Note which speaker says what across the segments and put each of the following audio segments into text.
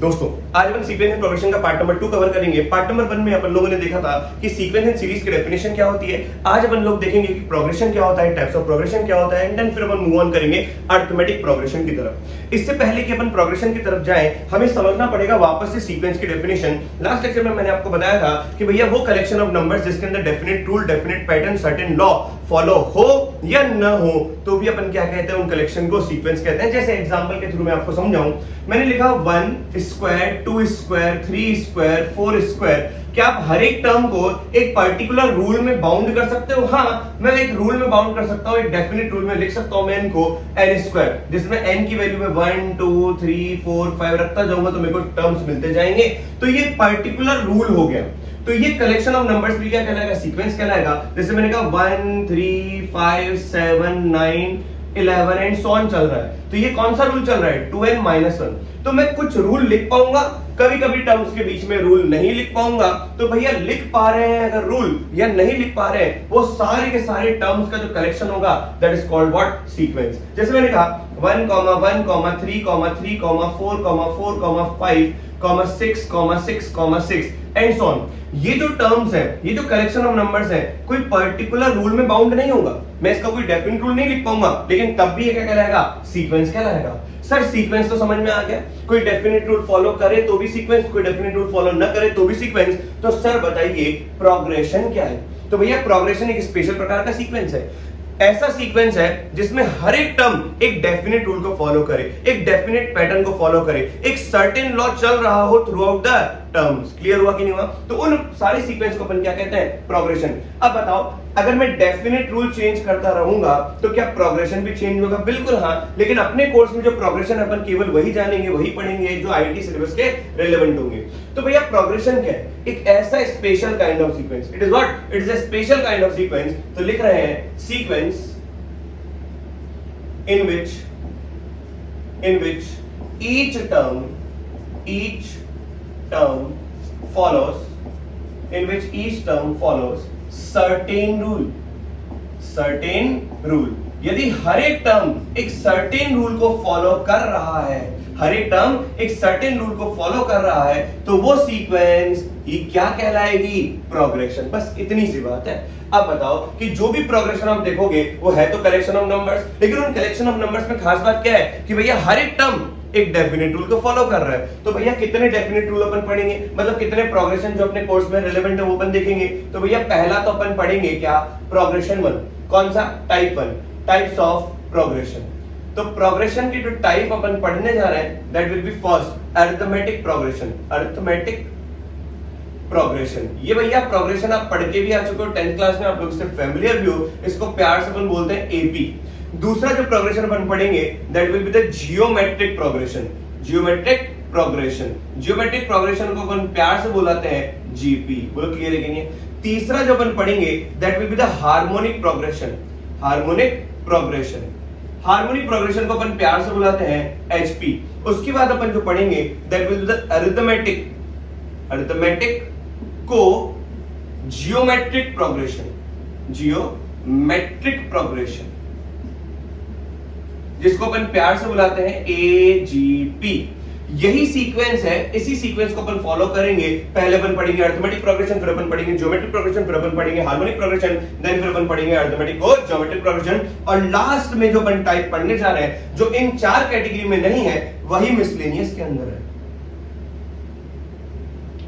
Speaker 1: दोस्तों आज अपन sequence and progression का पार्ट नंबर 2 कवर करेंगे। पार्ट नंबर 1 में अपन लोगों ने देखा था कि सीक्वेंस एंड सीरीज की डेफिनेशन क्या होती है। आज अपन लोग देखेंगे कि प्रोग्रेशन क्या होता है, टाइप्स ऑफ प्रोग्रेशन क्या होता है, एंड देन फिर अपन मूव ऑन करेंगे अरिथमेटिक प्रोग्रेशन की तरफ। इससे पहले कि अपन प्रोग्रेशन की तरफ जाएं, हमें समझना पड़ेगा वापस से सीक्वेंस की डेफिनेशन। लास्ट लेक्चर में मैंने आपको बताया था कि भैया वो कलेक्शन ऑफ नंबर्स जिसके अंदर definite rule, definite pattern, certain law follow हो या न हो तो भी अपन क्या कहते हैं, उन कलेक्शन को सीक्वेंस कहते हैं। जैसे एग्जांपल के थ्रू मैं आपको समझाऊं, मैंने लिखा 1 स्क्वायर, 2 स्क्वायर, 3 स्क्वायर, 4 स्क्वायर। क्या आप हर एक टर्म को एक पर्टिकुलर रूल में बाउंड कर सकते हो? हाँ, मैं एक रूल में बाउंड कर सकता हूं, एक डेफिनेट रूल में लिख सकता हूं मैं इनको n स्क्वायर, जिसमें n की वैल्यू में 1 2 3 4 5 रखता जाऊंगा तो मेरे को टर्म्स मिलते जाएंगे। तो ये पर्टिकुलर रूल हो गया। तो ये कलेक्शन ऑफ नंबर्स भी क्या कहलाएगा? सीक्वेंस कहलाएगा। जैसे मैंने कहा 1 3 5 7 9 11 एंड सो ऑन चल रहा है, तो ये कौन सा रूल चल रहा है? 2n-1। तो मैं कुछ रूल लिख पाऊंगा, कभी कभी टर्म्स के बीच में रूल नहीं लिख पाऊंगा। तो भैया लिख पा रहे हैं अगर रूल या नहीं लिख पा रहे हैं, वो सारे के सारे टर्म्स का जो कलेक्शन होगा that is called what? Sequence. जैसे मैंने कहा 1, 1, 3, 3, 4, 4, 5, 6, 6, एंड सो ऑन। ये जो टर्म्स है, ये जो कलेक्शन ऑफ नंबर्स है, कोई पर्टिकुलर रूल में बाउंड नहीं होगा। मैं इसका कोई डेफिनेट रूल नहीं लिख पाऊंगा, लेकिन तब भी ये क्या कहलाएगा? सीक्वेंस कहलाएगा। सर सीक्वेंस तो समझ में आ गया, कोई डेफिनेट रूल फॉलो करे तो भी सीक्वेंस, कोई डेफिनेट रूल फॉलो न करे तो भी सीक्वेंस। तो सर बताइए प्रोग्रेशन क्या है? तो भैया प्रोग्रेशन एक स्पेशल प्रकार का सीक्वेंस है। ऐसा सीक्वेंस है जिसमें हर एक टर्म एक डेफिनेट रूल को फॉलो करे, एक डेफिनेट पैटर्न को फॉलो करे, एक सर्टेन लॉ चल रहा हो through out the terms. Clear हुआ कि नहीं हुआ? तो उन सारे सीक्वेंस को अपन क्या कहते हैं? प्रोग्रेशन। अब बताओ, अगर मैं डेफिनेट रूल चेंज करता रहूंगा तो क्या प्रोग्रेशन भी चेंज होगा? बिल्कुल हाँ, लेकिन अपने कोर्स में जो प्रोग्रेशन अपन केवल वही जानेंगे, वही पढ़ेंगे जो आईआईटी सिलेबस के रिलेवेंट होंगे। तो भैया प्रोग्रेशन क्या है? एक ऐसा special kind of sequence. It is what? It is a special kind of sequence. तो लिख रहे हैं sequence in which each term follows certain rule। यदि हर एक टर्म एक सर्टेन रूल को फॉलो कर रहा है, हर एक टर्म एक सर्टेन रूल को फॉलो कर रहा है, तो वो सीक्वेंस ये क्या कहलाएगी? प्रोग्रेशन। बस इतनी सी बात है। अब बताओ कि जो भी प्रोग्रेशन आप देखोगे वो है तो कलेक्शन ऑफ नंबर्स, लेकिन उन कलेक्शन ऑफ नंबर्स में खास बात क्या है कि भैया हर एक टर्म एक डेफिनेट रूल को फॉलो कर रहा है। तो भैया कितने डेफिनेट रूल अपन पढ़ेंगे, मतलब कितने प्रोग्रेशन जो अपने कोर्स में रिलेवेंट है वो अपन देखेंगे। तो भैया पहला तो अपन पढ़ेंगे क्या? प्रोग्रेशन 1। कौन सा? Type 1, types of progression. तो प्रोग्रेशन की जो टाइप अपन पढ़ने जा रहे हैं that will be first arithmetic progression. Arithmetic progression, ये भैया प्रोग्रेशन आप पढ़ के भी आ चुके हो 10th क्लास में, आप लोग इससे फैमिलियर भी हो। इसको प्यार से अपन बोलते हैं एपी। दूसरा जो प्रोग्रेशन अपन पढ़ेंगे that will be the geometric progression. Geometric progression, geometric progression को अपन प्यार से बुलाते हैं जीपी। बोलो क्लियर है कि नहीं? तीसरा जो अपन पढ़ेंगे that will be the harmonic progression. Harmonic progression, harmonic progression को अपन प्यार से बुलाते हैं एचपी। उसके बाद अपन जो पढ़ेंगे that will be the arithmetic, arithmetic को जियोमेट्रिक प्रोग्रेशन। जियोमेट्रिक प्रोग्रेशन जिसको अपन प्यार से बुलाते हैं एजीपी। यही सीक्वेंस है, इसी सीक्वेंस को अपन फॉलो करेंगे। पहले अपन पढ़ेंगे अरिथमेटिक प्रोग्रेशन, फिर अपन पढ़ेंगे ज्योमेट्रिक प्रोग्रेशन, फिर अपन पढ़ेंगे हार्मोनिक प्रोग्रेशन, देन फिर अपन पढ़ेंगे अरिथमेटिक और ज्योमेट्रिक प्रोग्रेशन। और लास्ट में जो अपन टाइप पढ़ने जा रहे हैं जो इन 4 कैटेगरी में नहीं है, वही मिसलेनियस के अंदर है,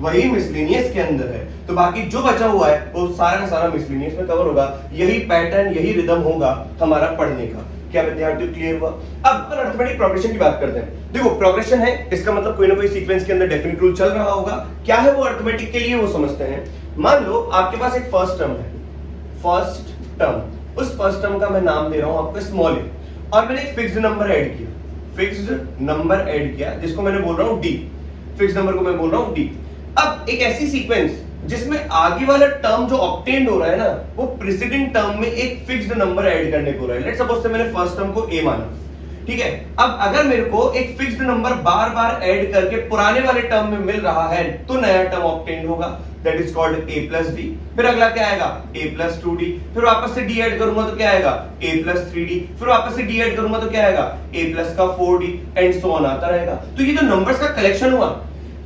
Speaker 1: वही मिसलेनियस के अंदर है। तो बाकी जो बचा हुआ है वो सारा का सारा मिसलेनियस में कवर होगा। यही पैटर्न, यही रिदम होगा हमारा पढ़ने का। क्या विद्यार्थियों क्लियर हुआ? अब अपन अरिथमेटिक प्रोग्रेशन की बात करते हैं। देखो प्रोग्रेशन है, इसका मतलब कोई ना कोई सीक्वेंस के अंदर डेफिनेट रूल चल रहा होगा। क्या है वो अरिथमेटिक के लिए, वो समझते हैं। मान लो आपके पास एक फर्स्ट टर्म है, फर्स्ट टर्म, उस फर्स्ट टर्म का मैं नाम दे रहा हूं आपको स्मॉल ए, और मैंने एक फिक्स्ड नंबर ऐड किया, फिक्स्ड नंबर ऐड किया जिसको मैंने बोल रहा हूं डी। फिक्स्ड नंबर को मैं बोल रहा हूं डी। अब एक ऐसी सीक्वेंस जिसमें आगे वाला टर्म जो ऑब्टेन्ड हो रहा है ना, वो प्रीसीडिंग टर्म में एक फिक्स्ड नंबर ऐड करने को रहा है। लेट्स सपोज से मैंने फर्स्ट टर्म को ए माना, ठीक है। अब अगर मेरे को एक फिक्स्ड नंबर बार बार ऐड करके पुराने वाले टर्म में मिल रहा है तो नया टर्म ऑब्टेन होगा, that is called a plus D. फिर अगला क्या आएगा a प्लस 2d, फिर वापस से d ऐड करूंगा तो क्या आएगा a प्लस 3d, फिर वापस से d ऐड करूंगा तो क्या आएगा a प्लस का 4d एंड सो ऑन आता रहेगा। तो ये जो नंबर्स का कलेक्शन हुआ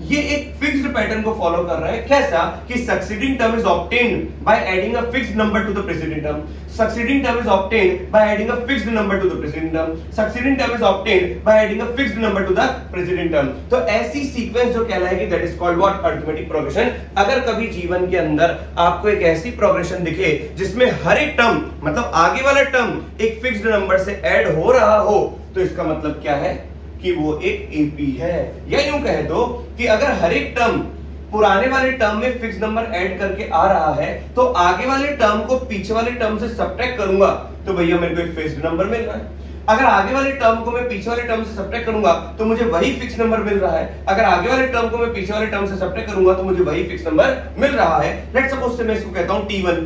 Speaker 1: ये एक फिक्स्ड पैटर्न को फॉलो कर रहा है। कैसा कि succeeding term is obtained by adding a fixed number to the preceding term, succeeding term is obtained by adding a fixed number to the preceding term, succeeding term is obtained by adding a fixed number to the preceding term. तो ऐसी sequence जो कहलाएगी that is called what arithmetic progression. अगर कभी जीवन के अंदर आपको एक ऐसी प्रोग्रेशन दिखे जिसमें हर एक टर्म मतलब आगे वाला टर्म एक फिक्स्ड नंबर से ऐड हो रहा हो तो इसका मतलब क्या है कि वो एक एपी है। या यूं कह दो कि अगर हर एक टर्म पुराने वाले टर्म में फिक्स नंबर ऐड करके आ रहा है तो आगे वाले टर्म को पीछे वाले टर्म से सब्ट्रैक्ट करूंगा तो भैया मेरे को एक फिक्स्ड नंबर मिल रहा है। अगर आगे वाले टर्म को मैं पीछे वाले टर्म से सब्ट्रैक्ट करूंगा तो मुझे वही फिक्स नंबर मिल रहा है। अगर आगे वाले टर्म को मैं पीछे वाले टर्म से सब्ट्रैक्ट करूंगा तो मुझे वही फिक्स नंबर मिल रहा है। लेट्स सपोज से मैं इसको कहता हूं T1,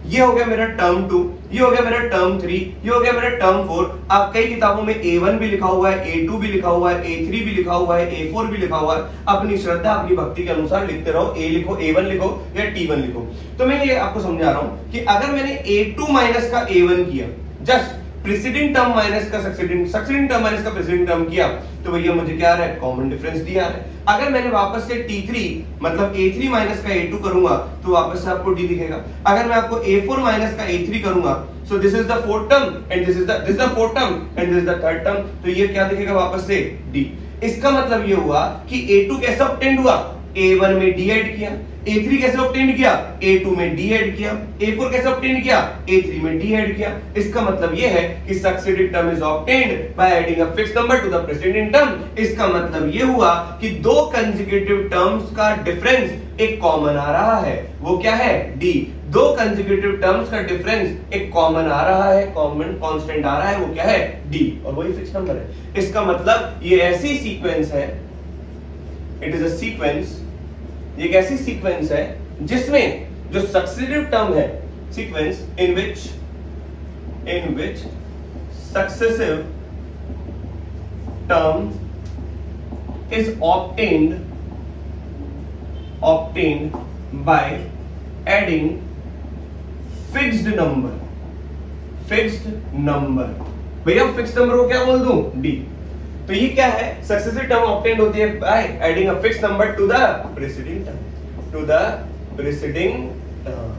Speaker 1: ये हो गया मेरा टर्म 2, ये हो गया मेरा टर्म 3, ये हो गया मेरा टर्म 4। आप कई किताबों में A1 भी लिखा हुआ है, A2 भी लिखा हुआ है, A3 भी लिखा हुआ है, A4 भी लिखा हुआ है। अपनी श्रद्धा अपनी भक्ति के अनुसार लिखते रहो, A लिखो, A1 लिखो या T1 लिखो। तो मैं ये आपको समझा रहा हूं कि अगर मैंने A2 माइनस का A1 किया, जस्ट प्रीसीडिंग टर्म माइनस का सक्सीडिंग टर्म माइनस का प्रीसीडिंग टर्म किया तो भैया मुझे क्या आ रहा है कॉमन डिफरेंस डी आ रहा है। अगर मैंने वापस से T3 मतलब A3 माइनस का A2 करूंगा तो वापस से आपको D दिखेगा। अगर मैं आपको A4 माइनस का A3 करूंगा so this is the fourth term and this is the fourth term and this is the third term, तो ये क्या दिखेगा वापस से D। इसका मतलब ये हुआ कि A2 कैसे ऑब्टेन्ड हुआ, A1 में D ऐड किया, A3 कैसे ऑब्टेन्ड किया, A2 में D ऐड किया, A4 कैसे ऑब्टेन्ड किया, A3 में D ऐड किया। इसका मतलब ये है कि succeeding term is obtained by adding a fixed number to the preceding term. इसका मतलब ये हुआ कि दो कंसेक्यूटिव टर्म्स का डिफरेंस एक कॉमन आ रहा है, वो क्या है D। दो कंसेक्यूटिव टर्म्स का डिफरेंस एक कॉमन आ रहा है, कॉमन कांस्टेंट आ रहा है, वो क्या है D और वही फिक्स्ड नंबर है। इसका मतलब ये ऐसी सीक्वेंस है, इट इज अ सीक्वेंस, ये एक ऐसी सीक्वेंस है जिसमें जो सक्सेसिव टर्म है, sequence in which successive term is obtained by adding fixed number. भैया फिक्स्ड नंबर को क्या बोल दूं D। तो ये क्या है, सक्सेसिव टर्म ऑब्टेन्ड होती है bye adding a fixed number to the preceding term.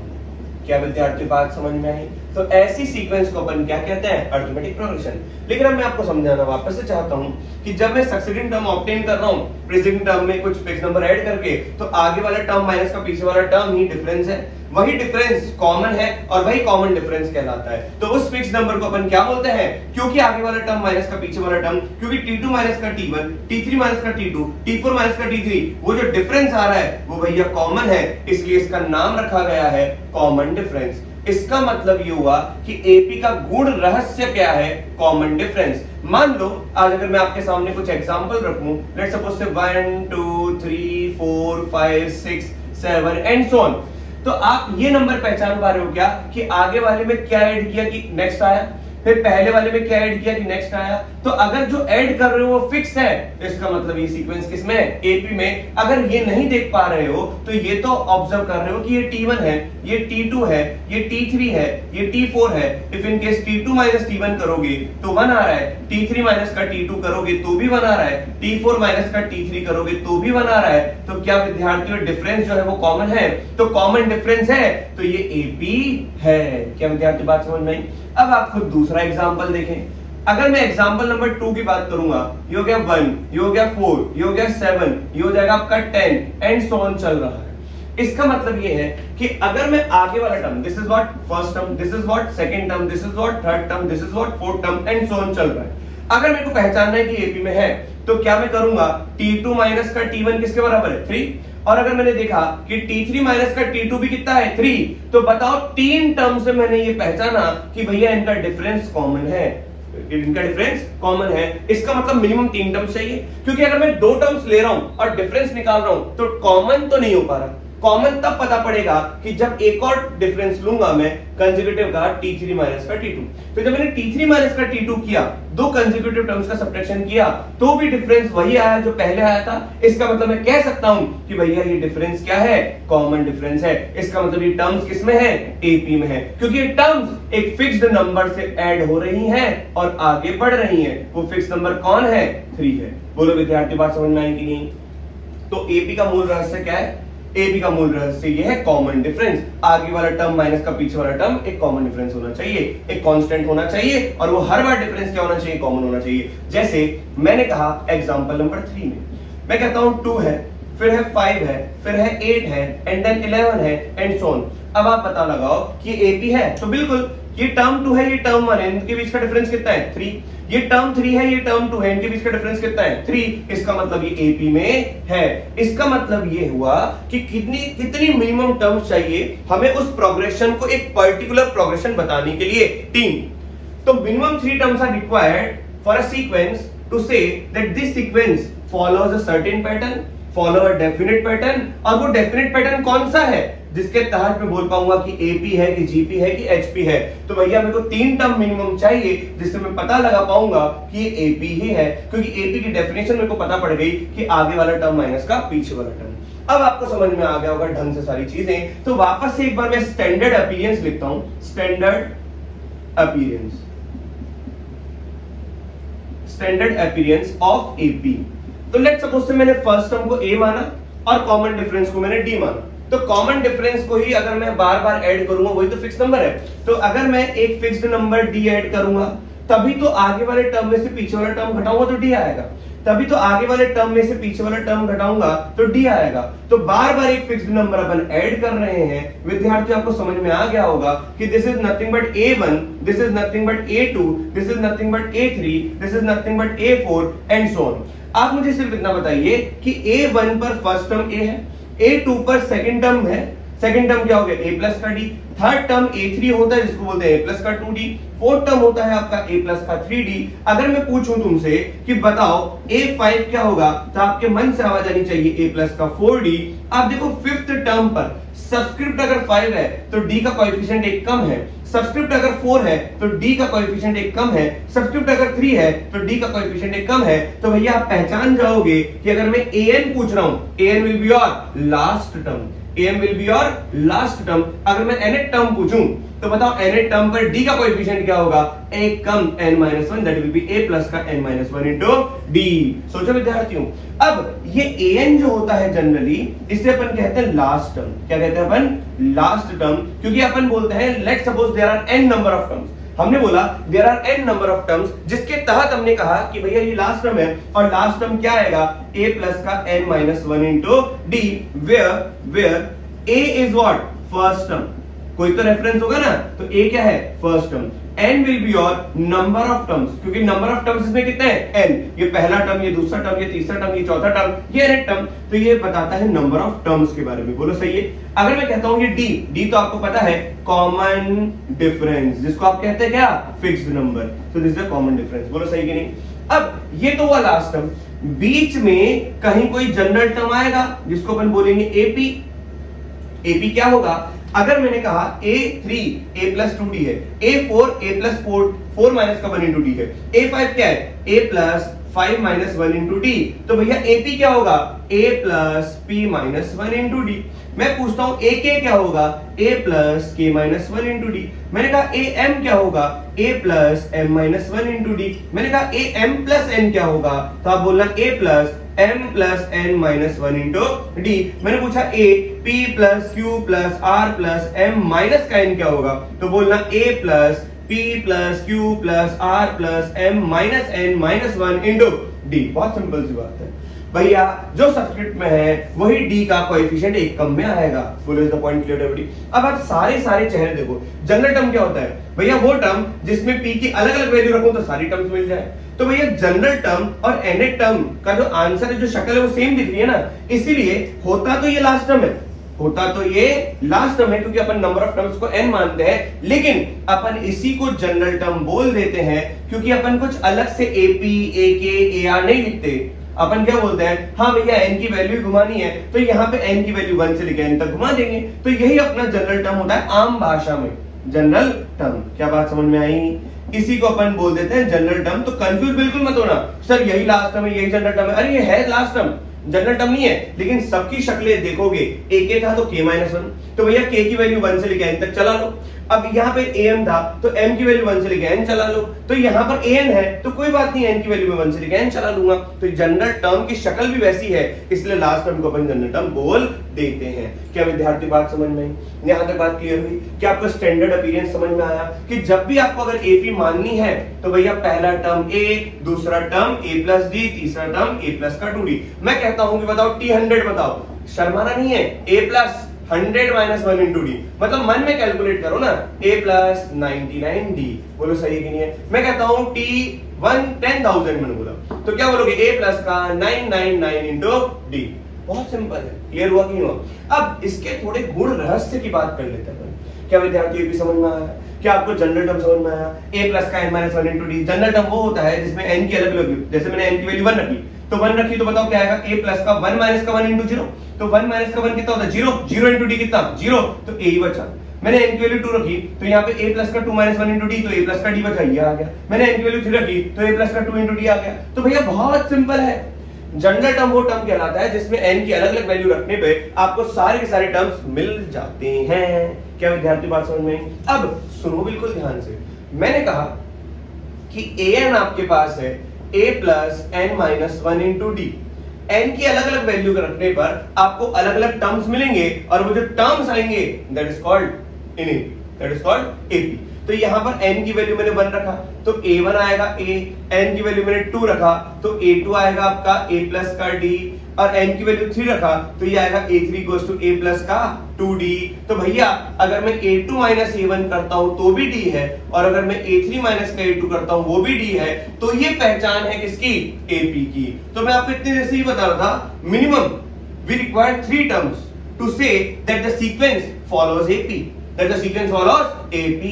Speaker 1: क्या विद्यार्थी बात समझ में आई? तो ऐसी सीक्वेंस को अपन क्या कहते हैं, अरिथमेटिक प्रोग्रेशन। लेकिन अब मैं आपको समझाना वापस से चाहता हूं कि जब मैं सक्सीडिंग टर्म ऑब्टेन कर रहा हूं प्रीसीडिंग टर्म में कुछ फिक्स नंबर ऐड करके, तो आगे वाला टर्म माइनस का पीछे वाला टर्म ही डिफरेंस है, वही डिफरेंस कॉमन है और वही कॉमन डिफरेंस कहलाता है। तो उस फिक्स नंबर को अपन क्या बोलते हैं, क्योंकि आगे वाला टर्म माइनस का पीछे वाला टर्म, क्योंकि T2 माइनस का T1, T3 माइनस का T2, T4 माइनस का T3, वो जो डिफरेंस आ रहा है वो भैया कॉमन है, इसलिए इसका नाम रखा गया है कॉमन डिफरेंस। इसका मतलब ये हुआ कि एपी का गुण रहस्य क्या है, कॉमन डिफरेंस। मान लो आज अगर मैं आपके सामने कुछ एग्जांपल रखूं, लेट्स सपोज से 1 2 3 4 5 6 7 एंड सो ऑन, तो आप ये नंबर पहचान पा रहे हो क्या कि आगे वाले में क्या ऐड किया कि नेक्स्ट आया, फिर पहले वाले में क्या ऐड किया कि नेक्स्ट आया। तो अगर जो ऐड कर रहे हो वो फिक्स है, इसका मतलब ये सीक्वेंस किसमें है, एपी में। अगर ये नहीं देख पा रहे हो तो ये तो ऑब्जर्व कर रहे हो कि ये T1 है, ये T2 है, ये T3 है, ये T4 है। If in case T2 minus T1 करोगे तो 1 आ रहा है, T3 माइनस का T2 करोगे तो भी 1 आ रहा है, T4 माइनस का T3 करोगे तो भी 1 आ रहा है। तो क्या विद्यार्थियों डिफरेंस जो है वो कॉमन है, तो कॉमन डिफरेंस है तो ये एपी है। क्या विद्यार्थी बात समझ में आई? अब आप खुद दूसरा एग्जांपल देखें। अगर मैं एग्जांपल नंबर 2 की बात करूंगा, ये हो गया 1, ये हो गया 4, ये हो गया 7, ये हो जाएगा आपका 10 एंड सो ऑन चल रहा है। इसका मतलब ये है कि अगर मैं आगे वाला term, this is what first term, this is what second term, this is what third term, this is what fourth term and so on चल रहा है, अगर मेरे को पहचानना है कि एपी में है तो क्या मैं करूंगा, T2 माइनस का T1 किसके बराबर है, 3। और अगर मैंने देखा कि T3 माइनस का T2 भी कितना है, 3, तो बताओ 3 टर्म से मैंने ये पहचाना कि भैया इनका डिफरेंस कॉमन है, इनका डिफरेंस कॉमन है। इसका मतलब मिनिमम 3 टर्म्स चाहिए, क्योंकि अगर मैं 2 टर्म्स ले रहा हूं और डिफरेंस निकाल रहा हूं तो कॉमन तो नहीं हो पा रहा। कॉमन तब पता पड़ेगा कि जब एक और डिफरेंस लूंगा मैं कंसेक्यूटिव का T3 माइनस का T2। तो जब मैंने T3 माइनस का T2 किया, दो कंसेक्यूटिव टर्म्स का सब्ट्रैक्शन किया, तो भी डिफरेंस वही आया जो पहले आया था। इसका मतलब मैं कह सकता हूं कि भैया ये डिफरेंस क्या है, कॉमन डिफरेंस है। इसका मतलब ये टर्म्स किसमें है, एपी में है, क्योंकि ये टर्म्स एक फिक्स्ड नंबर से ऐड हो रही हैं और आगे बढ़ रही हैं। वो फिक्स्ड नंबर कौन है, 3 है। बोलो विद्यार्थी, बात समझ में आई कि नहीं? तो एपी का मूल रहस्य क्या है? एपी का मूल रहस्य ये है कॉमन डिफरेंस। आगे वाला टर्म माइनस का पीछे वाला टर्म एक कॉमन डिफरेंस होना चाहिए, एक कांस्टेंट होना चाहिए, और वो हर बार डिफरेंस क्या होना चाहिए, कॉमन होना चाहिए। जैसे मैंने कहा एग्जांपल नंबर 3 में मैं कहता हूं 2 है, फिर है 5 है, फिर है 8 है, एंड देन 11 है, एंड सो ऑन। अब आप पता लगाओ कि एपी है, तो बिल्कुल ये टर्म 2 है, ये टर्म 1 है, इनके बीच का डिफरेंस कितना है, 3। ये टर्म 3 है, ये टर्म 2 है, इनके बीच का डिफरेंस कितना है, 3। इसका मतलब ये एपी में है। इसका मतलब ये हुआ कि कितनी मिनिमम टर्म्स चाहिए हमें उस प्रोग्रेशन को, एक पर्टिकुलर प्रोग्रेशन बताने के लिए, 3। तो minimum 3 terms are required for a sequence to say that this sequence follows a certain pattern, follow a definite pattern. और वो डेफिनेट पैटर्न कौन सा है जिसके तहत मैं बोल पाऊंगा कि एपी है कि जीपी है कि एचपी है? तो भैया मेरे को 3 टर्म मिनिमम चाहिए जिससे मैं पता लगा पाऊंगा कि ये एपी ही है, क्योंकि एपी की डेफिनेशन मेरे को पता पड़ गई कि आगे वाला टर्म माइनस का पीछे वाला टर्म। अब आपको समझ में आ गया होगा ढंग से सारी चीजें। तो वापस से एक बार मैं स्टैंडर्ड अपीयरेंस लिखता हूं, standard appearance, standard appearance of AP. तो लेट्स सपोज से मैंने फर्स्ट टर्म को ए माना और कॉमन डिफरेंस को मैंने डी माना। तो कॉमन डिफरेंस को ही अगर मैं बार बार ऐड करूंगा, वही तो फिक्स नंबर है। तो अगर मैं एक फिक्स्ड नंबर डी ऐड करूंगा, तभी तो आगे वाले टर्म में से पीछे वाला टर्म घटाऊंगा तो डी आएगा। तभी तो आगे वाले टर्म में से पीछे वाला टर्म घटाऊंगा तो डी आएगा। तो बार बार एक फिक्स्ड नंबर अपन ऐड कर रहे हैं। विद्यार्थी, आपको समझ में आ गया होगा कि this is nothing but a1, this is nothing but a2, this is nothing but a3, this is nothing but a4 and so on. आप मुझे सिर्फ इतना बताइए कि a1 पर फर्स्ट टर्म a है, a2 पर सेकंड टर्म है, सेकंड टर्म क्या हो गया, a प्लस का d, थर्ड टर्म a3 होता है जिसको बोलते हैं a प्लस का 2d, फोर्थ टर्म होता है आपका a प्लस का 3d। अगर मैं पूछूं तुमसे कि बताओ a5 क्या होगा, तो आपके मन से आवाज आनी चाहिए a प्लस का 4d। आप देखो फिफ्थ टर्म पर सबस्क्रिप्ट अगर 5 है तो d का कोएफिशिएंट एक कम है, सबस्क्रिप्ट अगर 4 है तो d का कोएफिशिएंट एक कम है, सबस्क्रिप्ट अगर 3 है तो d का कोएफिशिएंट एक कम है। तो भैया आप पहचान जाओगे कि अगर मैं an पूछ रहा हूं, an will be your last term, an will be your last term. अगर मैं nth टर्म पूछूं तो बताओ nth टर्म पर d का कोएफिशिएंट क्या होगा, एक कम n-1, that will be a plus का n-1 इनटू d। सोचो विद्यार्थियों, अब ये an जो होता है जनरली, इसे अपन कहते हैं लास्ट टर्म। क्या कहते हैं अपन, लास्ट टर्म, क्योंकि अपन बोलते हैं let's suppose there are n number of terms. हमने बोला there are n number of terms, जिसके तहत हमने कहा कि भैया ये लास्ट टर्म है, और लास्ट टर्म क्या आएगा, a प्लस का n-1 into d, where a is what, first term. कोई तो रेफरेंस होगा ना, तो a क्या है, first term. n will be your number of terms, क्योंकि नंबर ऑफ टर्म्स इसमें कितने हैं, n। ये पहला टर्म, ये दूसरा टर्म, ये तीसरा टर्म, ये चौथा टर्म, ये nth टर्म। तो ये बताता है नंबर ऑफ टर्म्स के बारे में। बोलो सही है। अगर मैं कहता हूं ये d तो आपको पता है कॉमन डिफरेंस, जिसको आप कहते हैं क्या, फिक्स्ड नंबर। तो this is the common difference. बोलो सही कि नहीं। अब ये तो हुआ लास्ट टर्म, बीच में कहीं कोई जनरल टर्म आएगा जिसको अपन बोलेंगे एपी। एपी क्या होगा, अगर मैंने कहा a3 a प्लस 2d है, a4 a प्लस 4 माइनस का 1 इंटू d है, a5 क्या है, a plus 5 minus 1 into d। तो भैया AP क्या होगा, a plus p minus 1 into d। मैं पूछता हूं AK क्या होगा, a plus k minus 1 into d। मैंने कहा AM क्या होगा, a plus m minus 1 into d। मैंने कहा AM प्लस n क्या होगा, तो आप बोलना a plus m plus n minus 1 into d। मैंने पूछा a p plus q plus r plus m minus का n क्या होगा, तो बोलना a plus p plus q plus r plus m minus n minus 1 into d। बहुत simple सी बात है भैया, जो सबस्क्रिप्ट में है वही d का कोएफिशिएंट एक कम में आएगा। बोलो is the point clear everybody. अब आप सारे चेहरे देखो। जनरल टर्म क्या होता है भैया, वो टर्म जिसमें p की अलग अलग वैल्यू रखूं तो सारी टर्म्स मिल जाए। तो भैया जनरल टर्म और nth टर्म का जो आंसर है, जो शक्ल है वो सेम दिख रही है ना, इसीलिए होता तो ये लास्ट टर्म है, होता तो ये लास्ट टर्म है, क्योंकि अपन नंबर ऑफ टर्म्स को n मानते हैं, लेकिन अपन इसी को जनरल टर्म बोल देते हैं क्योंकि अपन कुछ अलग से AP, AK, AR नहीं लिखते। अपन क्या बोलते हैं, हाँ भैया n की वैल्यू घुमानी है तो यहाँ पे n की वैल्यू 1 से लेकर n तक घुमा देंगे। तो यही अपना जनरल टर्म होता है आम भाषा में, जनरल टर्म। क्या बात समझ में आई? इसी को अपन बोल देते हैं जनरल टर्म। तो कंफ्यूज बिल्कुल मत होना, सर यही लास्ट टर्म है, यही जनरल टर्म है। अरे ये है लास्ट टर्म, जनरल टर्म नहीं है, लेकिन सबकी शक्लें देखोगे, a k था तो k-1, तो भैया k की वैल्यू 1 से लेकर n तक चला लो। अब यहाँ पे am था तो m की वैल्यू 1 से लेकर n चला लो। तो यहाँ पर an है तो कोई बात नहीं, n की वैल्यू में 1 से लेकर n चला लूंगा। तो जनरल टर्म की शक्ल भी वैसी है, इसलिए लास्ट टर्म को अपन जनरल टर्म बोल देते हैं। क्या विद्यार्थी बात समझ में आई? यहाँ तक बात क्लियर हुई? क्या आपको स्टैंडर्ड अपीयरेंस समझ में आया कि जब भी आपको अगर AP माननी है तो भैया पहला टर्म a, दूसरा टर्म a प्लस d, तीसरा टर्म a प्लस का 2d। मैं कहता हूं कि बताओ t100 बताओ, शर्माना नहीं है, a plus 100 minus 1 into D, मतलब मन में कैलकुलेट करो ना, a प्लस 99d। बोलो सही है कि नहीं है? मैं कहता हूं t1 10,000 मैंने बोला, तो क्या बोलोगे? a प्लस का 999 इंटू डी। बहुत सिंपल है, क्लियर हुआ कि नहीं हुआ? अब इसके थोड़े गुण रहस्य की बात कर लेते हैं। क्या विद्यार्थियों भी समझ में आया? क्या आपको जनरल टर्म समझ में आया? a प्लस का n-1 into D. General term वो होता है जिसमें n की अलग अलग, जैसे मैंने n की वैल्यू 1 रखी तो 1 रखी, तो बताओ क्या आएगा? a प्लस का 1 माइनस का 1 इंटू 0, तो 1 माइनस का 1 कितना होता है? 0, 0 इंटू डी कितना? 0, तो a ही बचा। मैंने n की वैल्यू 2 रखी तो यहाँ पे a प्लस का 2 माइनस 1 इंटू डी, तो a प्लस का d बचा, ये आ गया। मैंने n की वैल्यू 3 रखी तो a प्लस का 2 इंटू डी आ गया। तो भैया बहुत सिंपल है, जनरल टर्म वो टर्म कहलाता है जिसमें n की अलग अलग वैल्यू रखने पे आपको सारे के सारे टर्म्स मिल जाते हैं। क्या विद्यार्थी बात समझ में आई? अब सुनो बिल्कुल ध्यान से, मैंने कहा कि an आपके पास है a plus n-1 into D. n की अलग अलग वैल्यू रखने पर आपको अलग अलग टर्म्स मिलेंगे और वो जो टर्म्स आएंगे that is called in, that is called AP. तो यहां पर n की वैल्यू मैंने 1 रखा तो a1 आएगा a, n की वैल्यू मैंने 2 रखा तो a2 आएगा आपका a प्लस का d, और n की वैल्यू 3 रखा तो ये आएगा a3 goes to a plus का 2d। तो भैया अगर मैं a2 माइनस a1 करता हूं तो भी d है, और अगर मैं a3 माइनस का a2 करता हूं वो भी d है। तो ये पहचान है किसकी? AP की। तो मैं आपको इतने जैसे ही बता रहा था, minimum we require 3 terms to say that the sequence follows AP, that the sequence follows AP।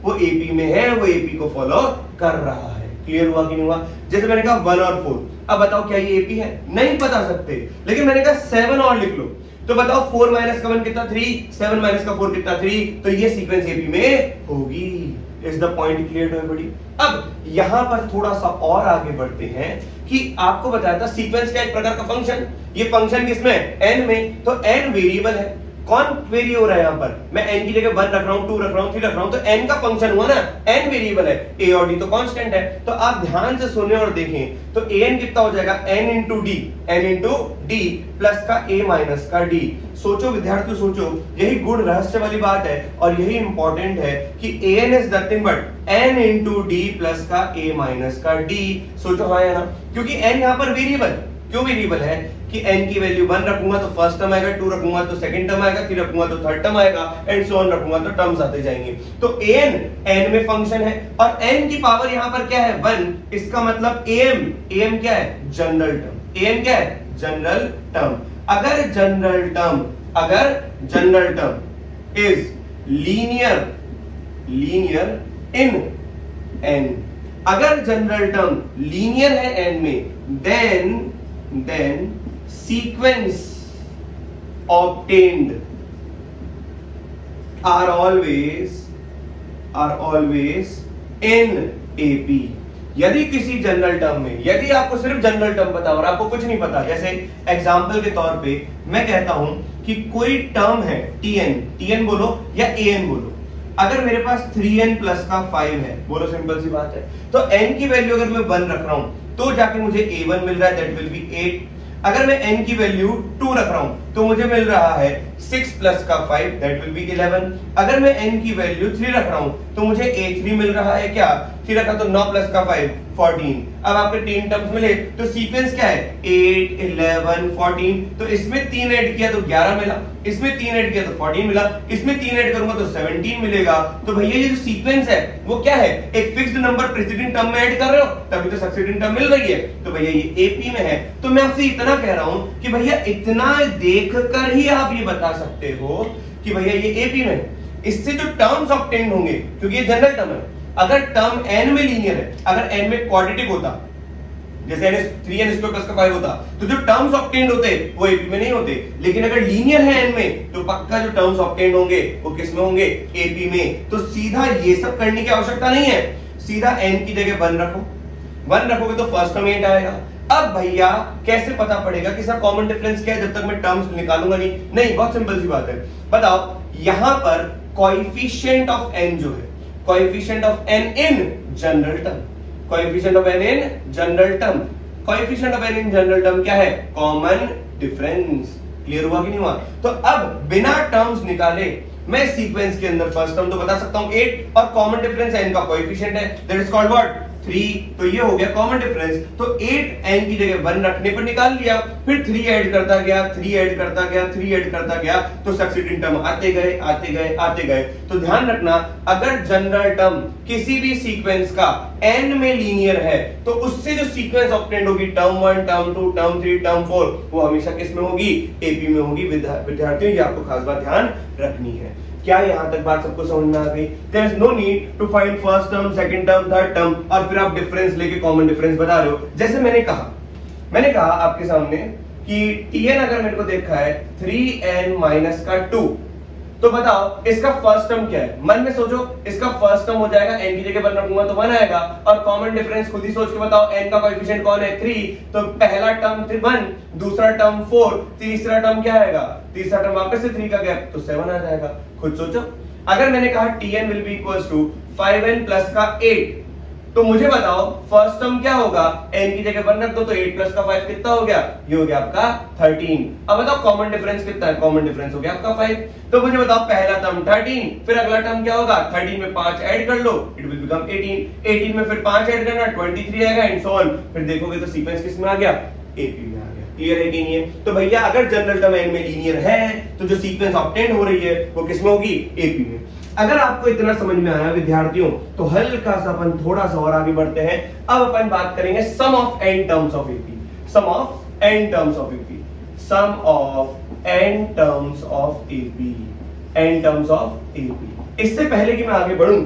Speaker 1: वो AP में है, वो AP को फॉलो कर रहा है। क्लियर हुआ कि नहीं हुआ? जैसे मैंने कहा 1 और 4, अब बताओ क्या ये AP है? नहीं बता सकते, लेकिन मैंने कहा 7 और लिख लो, तो बताओ 4 माइनस का 1 कितना? 3, 7 माइनस का 4 कितना? 3, तो ये सीक्वेंस AP में होगी। Is the point clear to everybody? अब यहां पर थोड़ा सा और आगे बढ़ते हैं कि आपको बताया था सीक्वेंस का एक प्रकार का फंक्शन, ये फंक्शन किसमें? n में। तो n वेरिएबल है, कौन वेरी हो रहा है? यहाँ पर मैं n की जगह 1 रख रहा हूं, 2 रख रहा हूं, 3 रख रहा हूं, तो n का फंक्शन हुआ ना, n वेरिएबल है, a और d तो कांस्टेंट है। तो आप ध्यान से सुने और देखें, तो an कितना हो जाएगा? n into D, n into D plus का a माइनस का d। सोचो विद्यार्थी सोचो, यही गुण रहस्य वाली बात है और यही इंपॉर्टेंट है कि an is nothing but n into D plus का a माइनस का d। सोचो हाँ या ना? क्योंकि n यहाँ पर वेरिएबल, क्यों वेरिएबल है कि n की वैल्यू 1 रखूंगा तो फर्स्ट टर्म आएगा, 2 रखूंगा तो सेकंड टर्म आएगा, 3 रखूंगा तो थर्ड टर्म आएगा, एंड सो ऑन रखूंगा तो टर्म्स आते जाएंगे। तो n में फंक्शन है और n की पावर यहां पर क्या है? 1। इसका मतलब am क्या है? General term. am क्या है? General term. अगर general term is linear in n, अगर जनरल टर्म लीनियर है n में, then sequence obtained are always in AP। यदि किसी जनरल टर्म में, यदि आपको सिर्फ जनरल टर्म पता और आपको कुछ नहीं पता, जैसे एग्जांपल के तौर पे मैं कहता हूं कि कोई टर्म है tn बोलो या an बोलो, अगर मेरे पास 3n प्लस का 5 है, बोलो सिंपल सी बात है, तो n की वैल्यू अगर मैं 1 रख रहा हूं तो जाके मुझे a1 मिल रहा है, दैट विल बी 8। अगर मैं n की वैल्यू 2 रख रहा हूं तो मुझे मिल रहा है 6 प्लस का 5, दैट विल बी 11। अगर मैं n की वैल्यू 3 रख रहा हूं तो मुझे a3 मिल रहा है, क्या 3 रखा तो 9 प्लस का 5 14। अब आपके 3 टर्म्स मिले तो सीक्वेंस क्या है? 8 11 14। तो इसमें 3 ऐड किया तो 11 मिला, इसमें 3 ऐड किया तो 14 मिला, इसमें 3 ऐड करूंगा तो 17 मिलेगा। तो भैया ये जो सीक्वेंस है वो क्या है? एक फिक्स्ड नंबर प्रीसीडिंग टर्म में ऐड कर रहे हो तभी तो सक्सीडिंग टर्म मिल रही है। तो भैया ये AP में है। तो मैं आपसे इतना कह रहा हूं कि भैया इतना देखकर ही आप ये बता सकते हो कि भैया ये AP में है। इससे जो टर्म्स ऑब्टेन होंगे, क्योंकि ये जनरल टर्म है, अगर टर्म n में लीनियर है, अगर n में क्वाड्रेटिक होता जैसे n3n स्क्वायर प्लस का 5 होता, तो जो टर्म्स ऑब्टेन्ड होते वो एपी में नहीं होते, लेकिन अगर लीनियर है n में तो पक्का जो टर्म्स ऑब्टेन्ड होंगे वो किस में होंगे, एपी में। तो सीधा ये सब करने की आवश्यकता नहीं है, सीधा n की जगह 1 रखो, 1 रखोगे तो फर्स्ट टर्म 8 आएगा। अब भैया कैसे पता पड़ेगा कि सर कॉमन डिफरेंस क्या है जब तक मैं टर्म्स निकालूंगा नहीं, बहुत सिंपल सी बात है। बताओ यहां पर कोएफिशिएंट ऑफ n जो है, coefficient of n in general term, coefficient of n in general term, coefficient of n in general term क्या है, कॉमन डिफरेंस। क्लियर हुआ कि नहीं हुआ? तो अब बिना टर्म्स निकाले मैं सीक्वेंस के अंदर फर्स्ट टर्म तो बता सकता हूं 8 और कॉमन डिफरेंस n का कोएफिशिएंट है, दैट इज कॉल्ड व्हाट, 3। तो ये हो गया कॉमन डिफरेंस। तो 8 n की जगह 1 रखने पर निकाल लिया, फिर 3 ऐड करता गया, 3 ऐड करता गया, 3 ऐड करता गया, तो सक्सीडिंग टर्म आते गए आते गए आते गए। तो ध्यान रखना, अगर जनरल टर्म किसी भी सीक्वेंस का n में लीनियर है तो उससे जो सीक्वेंस ऑब्टेन्ड होगी, टर्म 1, टर्म 2, टर्म 3, टर्म 4, वो हमेशा किस में होगी, एपी में होगी। विद्यार्थियों ये आपको खास बात ध्यान रखनी है। क्या यहां तक बात सबको समझ में आ गई? There is no need to find first term, second term, third term और फिर आप डिफरेंस लेके कॉमन डिफरेंस बता रहे हो। जैसे मैंने कहा आपके सामने कि tn अगर मेरे को देखा है 3n माइनस का 2, तो बताओ इसका फर्स्ट टर्म क्या है? मन में सोचो, इसका फर्स्ट टर्म हो जाएगा, n की जगह 1 रखूंगा तो 1 आएगा, और कॉमन डिफरेंस खुद ही सोच के बताओ, n का कोएफिशिएंट कौन है, 3, तो पहला टर्म 1, दूसरा टर्म 4, तीसरा टर्म क्या आएगा, तीसरा टर्म वापस से 3 का गैप, तो 7 आ जाएगा। खुद सोचो, अगर मैंने कहा tn will be equals to 5n plus का 8, तो मुझे बताओ फर्स्ट टर्म क्या होगा, n की जगह 1 रख दो तो 8 प्लस का 5 कितना हो गया, ये हो गया आपका 13। अब बताओ कॉमन डिफरेंस कितना है, कॉमन डिफरेंस हो गया आपका 5। तो मुझे बताओ पहला टर्म 13, फिर अगला टर्म क्या होगा, 13 में 5 ऐड कर लो, इट विल बिकम 18, 18 में फिर 5 ऐड करना 23 आएगा एंड सो ऑन। फिर देखोगे तो सीक्वेंस किस में आ गया, एपी में आ गया। क्लियर है कि नहीं है? तो भैया अगर जनरल टर्म n में लीनियर है तो जो सीक्वेंस ऑब्टेन हो रही है वो किस में होगी, एपी में। अगर आपको इतना समझ में आया विद्यार्थियों, तो हल्का सा अपन थोड़ा सा और आगे बढ़ते हैं। अब अपन बात करेंगे sum of n terms of AP, sum of n terms of AP, sum of n terms of AP, n terms of AP. इससे पहले कि मैं आगे बढ़ूं,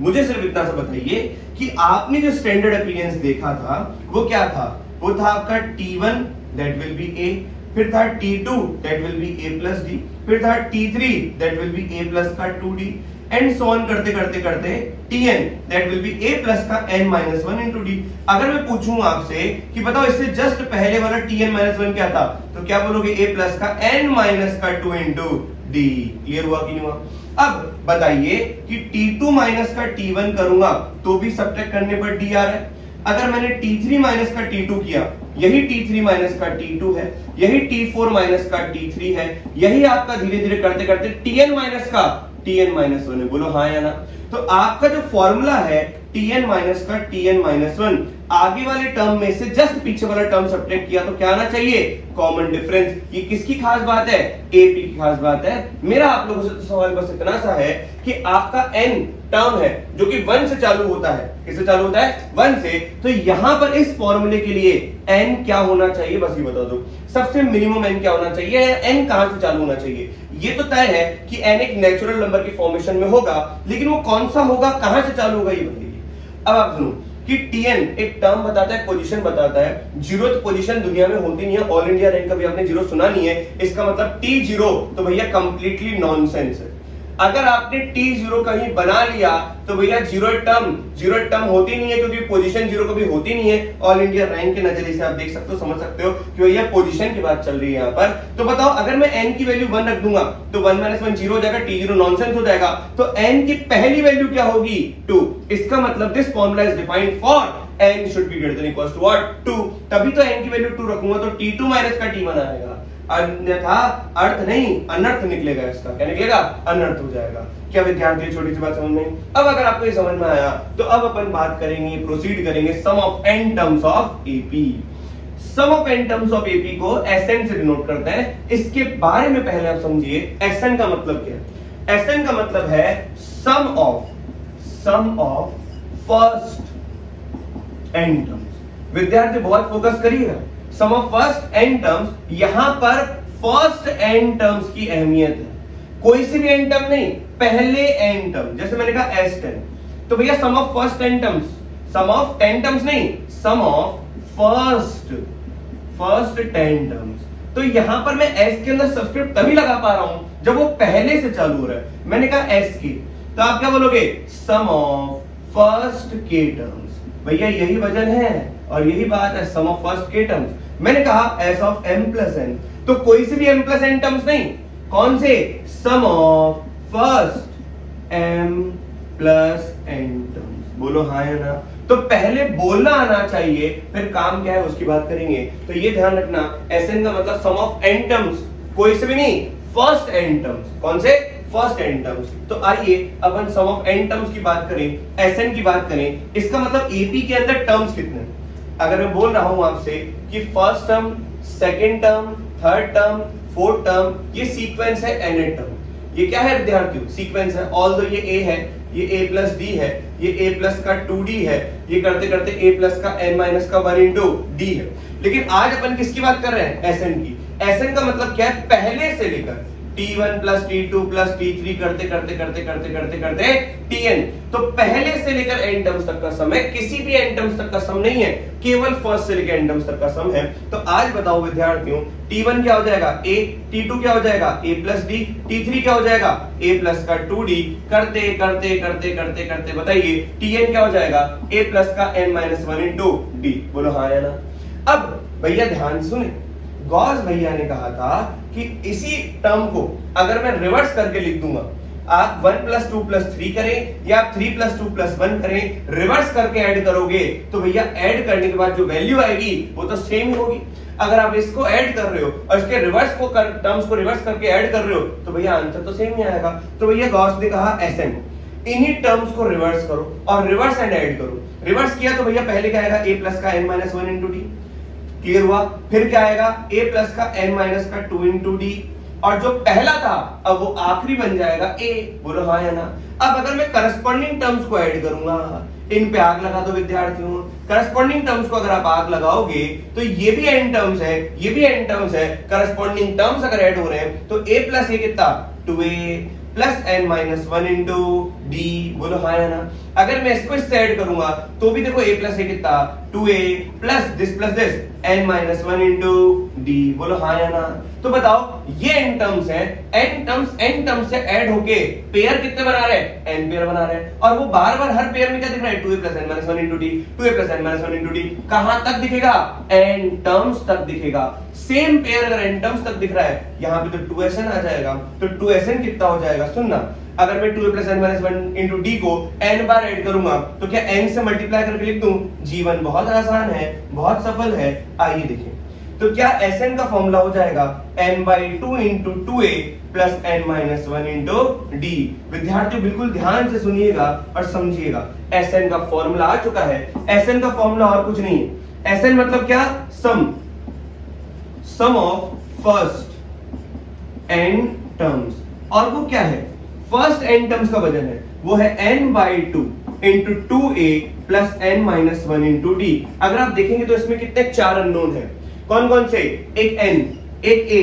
Speaker 1: मुझे सिर्फ इतना सा बताइए कि आपने जो स्टैंडर्ड अपीयरेंस देखा था वो क्या था, वो था आपका T1 that will be A, फिर था T2 that will be A plus D, फिर था T3 that will be A plus का 2D एंड सो ऑन करते करते करते Tn that will be A plus का n माइनस 1 इंटू D। अगर मैं पूछूं आपसे कि बताओ इससे जस्ट पहले वाला Tn माइनस 1 क्या था, तो क्या बोलोगे, A प्लस का n माइनस का 2 इंटू D। क्लियर हुआ कि नहीं हुआ? अब बताइए कि T2 माइनस का T1 करूंगा तो भी सब्ट्रैक्ट करने पर D आ रहा है। अगर मैंने T3 माइनस का T2 किया, यही T3 माइनस का T2 है, यही T4 माइनस का T3 है, यही आपका धीरे धीरे करते करते Tn माइनस का Tn माइनस 1 है। बोलो हाँ या ना? तो आपका जो फॉर्मूला है Tn माइनस का Tn माइनस 1, आगे वाले टर्म में से जस्ट पीछे वाला टर्म सब्ट्रैक्ट किया तो क्या आना चाहिए, कॉमन डिफरेंस। ये किसकी खास बात है, एपी की खास बात है। मेरा आप लोगों से तो सवाल बस इतना सा है कि आपका n टर्म है जो कि 1 से चालू होता है, किससे चालू होता है, 1 से। तो यहां पर इस फॉर्मूले के लिए n क्या होना चाहिए, बस ये बता दो, सबसे मिनिमम n क्या होना चाहिए, n कहां से चालू होना चाहिए। ये तो तय है कि n एक नेचुरल नंबर की फॉर्मेशन में होगा, लेकिन वो कौन सा होगा, कहां से चालू होगा, ये बताइए। अब आप सुनो कि Tn एक टर्म बताता है, पोजीशन बताता है। जीरोथ पोजीशन दुनिया में होती नहीं है, ऑल इंडिया रैंक कभी आपने जीरो सुना नहीं है, इसका मतलब T0 तो भैया कंप्लीटली नॉनसेंस है। अगर आपने T0 कहीं बना लिया तो भैया जीरो टर्म होती नहीं है, क्योंकि पोजीशन जीरो कभी होती नहीं है। ऑल इंडिया रैंक के नजरिए से आप देख सकते हो, समझ सकते हो कि भैया पोजीशन की बात चल रही है यहाँ पर। तो बताओ अगर मैं n की वैल्यू 1 रख दूंगा तो 1 माइनस 1 जीरो हो जाएगा, T0 नॉनसेंस हो जाएगा। तो n की पहली वैल्यू क्या होगी, 2। इसका मतलब this formula is defined for n should be greater than equals to what, 2। तभी तो n की वैल्यू 2 रखूंगा तो T2 माइनस का T1 आएगा, अन्यथा अर्थ नहीं अनर्थ निकलेगा। इसका क्या निकलेगा, अनर्थ हो जाएगा। क्या विद्यार्थी, छोटी सी बात समझ में? अब अगर आपको ये समझ में आया तो अब अपन बात करेंगे, प्रोसीड करेंगे sum of n terms of AP. Sum of n terms of AP को Sn से डिनोट करते हैं। इसके बारे में पहले आप समझिए Sn का मतलब क्या है। Sn का मतलब है sum of first n terms. विद्यार्थी बहुत फोकस करिएगा, सम ऑफ फर्स्ट n टर्म्स। यहां पर फर्स्ट n टर्म्स की अहमियत है, कोई सी भी n टर्म नहीं, पहले n टर्म। जैसे मैंने कहा S10, तो भैया sum of first n terms, sum of 10 terms नहीं, सम ऑफ फर्स्ट 10 टर्म्स। तो यहां पर मैं s के अंदर सब्सक्रिप्ट तभी लगा पा रहा हूं जब वो पहले से चालू हो रहा है। मैंने कहा s की, तो आप क्या बोलोगे, सम ऑफ फर्स्ट k टर्म्स। भैया यही वजन है और यही बात है, sum of first k terms. मैंने कहा s of m plus n, तो कोई से भी m प्लस n टर्म्स नहीं, कौन से, sum of first m plus n terms. बोलो हाँ या ना। तो पहले बोलना आना चाहिए, फिर काम क्या है उसकी बात करेंगे। तो ये ध्यान रखना, Sn का मतलब सम ऑफ n टर्म्स, कोई से भी नहीं, फर्स्ट n टर्म्स। कौन से, फर्स्ट n टर्म्स। तो आइए अपन सम ऑफ n टर्म्स की बात करें, Sn की बात करें। इसका मतलब AP के अंदर टर्म्स कितने। अगर मैं बोल रहा हूं आपसे कि first term, second term, third term, fourth term, ये सीक्वेंस है nth टर्म। ये क्या है विद्यार्थियों, सीक्वेंस है। ऑल्दो ये a है, ये a प्लस d है, ये a प्लस का 2d है, ये करते करते a प्लस का n माइनस का 1 इंटू d है। लेकिन आज अपन किसकी बात कर रहे हैं, Sn की। Sn का मतलब क्या है, पहले से लेकर t1 plus t2 plus t3 करते करते करते करते करते करते tn। तो पहले से लेकर n टर्म्स तक का सम है, किसी भी n टर्म्स तक का सम नहीं है, केवल फर्स्ट से लेकर n टर्म्स तक का सम है। तो आज बताओ विद्यार्थियों, t1 क्या हो जाएगा a, t2 क्या हो जाएगा a प्लस d, t3 क्या हो जाएगा a प्लस का 2d, करते करते करते करते करते बताइए tn क्या हो जाएगा a प्लस का n माइनस 1 इंटू d। बोलो हाँ या ना। अब भैया ध्यान सुने, गॉस भैया ने कहा था कि इसी टर्म को अगर मैं रिवर्स करके लिख दूंगा, आप 1 प्लस 2 प्लस 3 करें या आप 3 प्लस 2 प्लस 1 करें, रिवर्स करके ऐड करोगे तो भैया ऐड करने के बाद जो वैल्यू आएगी वो तो सेम ही होगी। अगर आप इसको ऐड कर रहे हो और इसके रिवर्स को टर्म्स को रिवर्स करके ऐड कर रहे हो तो भैया आंसर तो सेम ही आएगा। तो भैया गॉस ने कहा Sn, इन्हीं टर्म्स को रिवर्स करो और रिवर्स एंड ऐड करो। रिवर्स किया तो भैया पहले क्या आएगा a प्लस का n minus 1 into D, clear हुआ। फिर क्या आएगा a प्लस का n माइनस का 2 इंटू डी, और जो पहला था अब वो आखिरी बन जाएगा a। बोलो हाँ या ना। अब अगर मैं करस्पॉन्डिंग टर्म्स को ऐड करूंगा, इन पे आग लगा दो विद्यार्थियों। करस्पॉन्डिंग टर्म्स को अगर आप आग लगाओगे तो ये भी n टर्म्स है, ये भी n टर्म्स है। करस्पॉन्डिंग टर्म्स अगर ऐड हो रहे हैं तो a प्लस a कितना, 2a plus n minus 1 into D. बोलो हाँ या ना। अगर मैं इसको इससे ऐड करूंगा तो भी देखो a प्लस a कितना, 2a plus this n minus 1 into D. बोलो हाँ या ना। तो बताओ ये n टर्म्स है, n टर्म्स से ऐड होके पेयर कितने बना रहे हैं, n पेयर बना रहे हैं। और वो बार बार हर पेयर में क्या दिख रहा है, 2a plus n minus 1 into D, 2a plus n minus 1 into D. कहां तक दिखेगा, n टर्म्स तक दिखेगा। सेम पेयर अगर n टर्म्स तक दिख रहा है, यहां पे तो 2Sn आ जाएगा। तो 2Sn कितना हो जाएगा, सुनना, अगर मैं 2a plus n minus 1 into D को n बार ऐड करूंगा तो क्या n से मल्टीप्लाई करके लिख दूं, जीवन बहुत आसान है, बहुत सफल है। आइए देखें, तो क्या Sn का फॉर्मूला हो जाएगा n/2 into 2a plus n minus 1 into D. विद्यार्थियों बिल्कुल ध्यान से सुनिएगा और समझिएगा, Sn का फॉर्मूला आ चुका है। Sn का फॉर्मूला और कुछ नहीं है। Sn मतलब क्या, सम ऑफ फर्स्ट n टर्म्स, और वो क्या है, फर्स्ट n टर्म्स का वजन है, वो है n/2 into 2a plus n minus 1 into D. अगर आप देखेंगे तो इसमें कितने 4 अननोन है, कौन कौन से, एक n, एक a,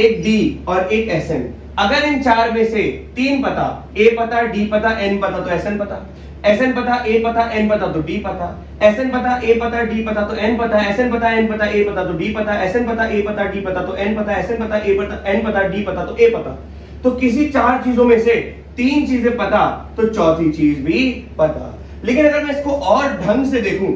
Speaker 1: एक d और एक Sn। अगर इन 4 में से 3 पता, a पता, d पता, n पता, तो Sn पता। Sn पता, a पता, n पता, तो d पता। Sn पता, a पता, d पता, तो n पता। Sn पता, n पता, a पता, तो d पता। Sn पता, a पता, d पता, तो n पता। Sn पता, a पता, n पता, d पता, तो a पता। तो किसी 4 चीजों में से 3 चीजें पता तो चौथी चीज भी पता। लेकिन अगर मैं इसको और ढंग से देखूं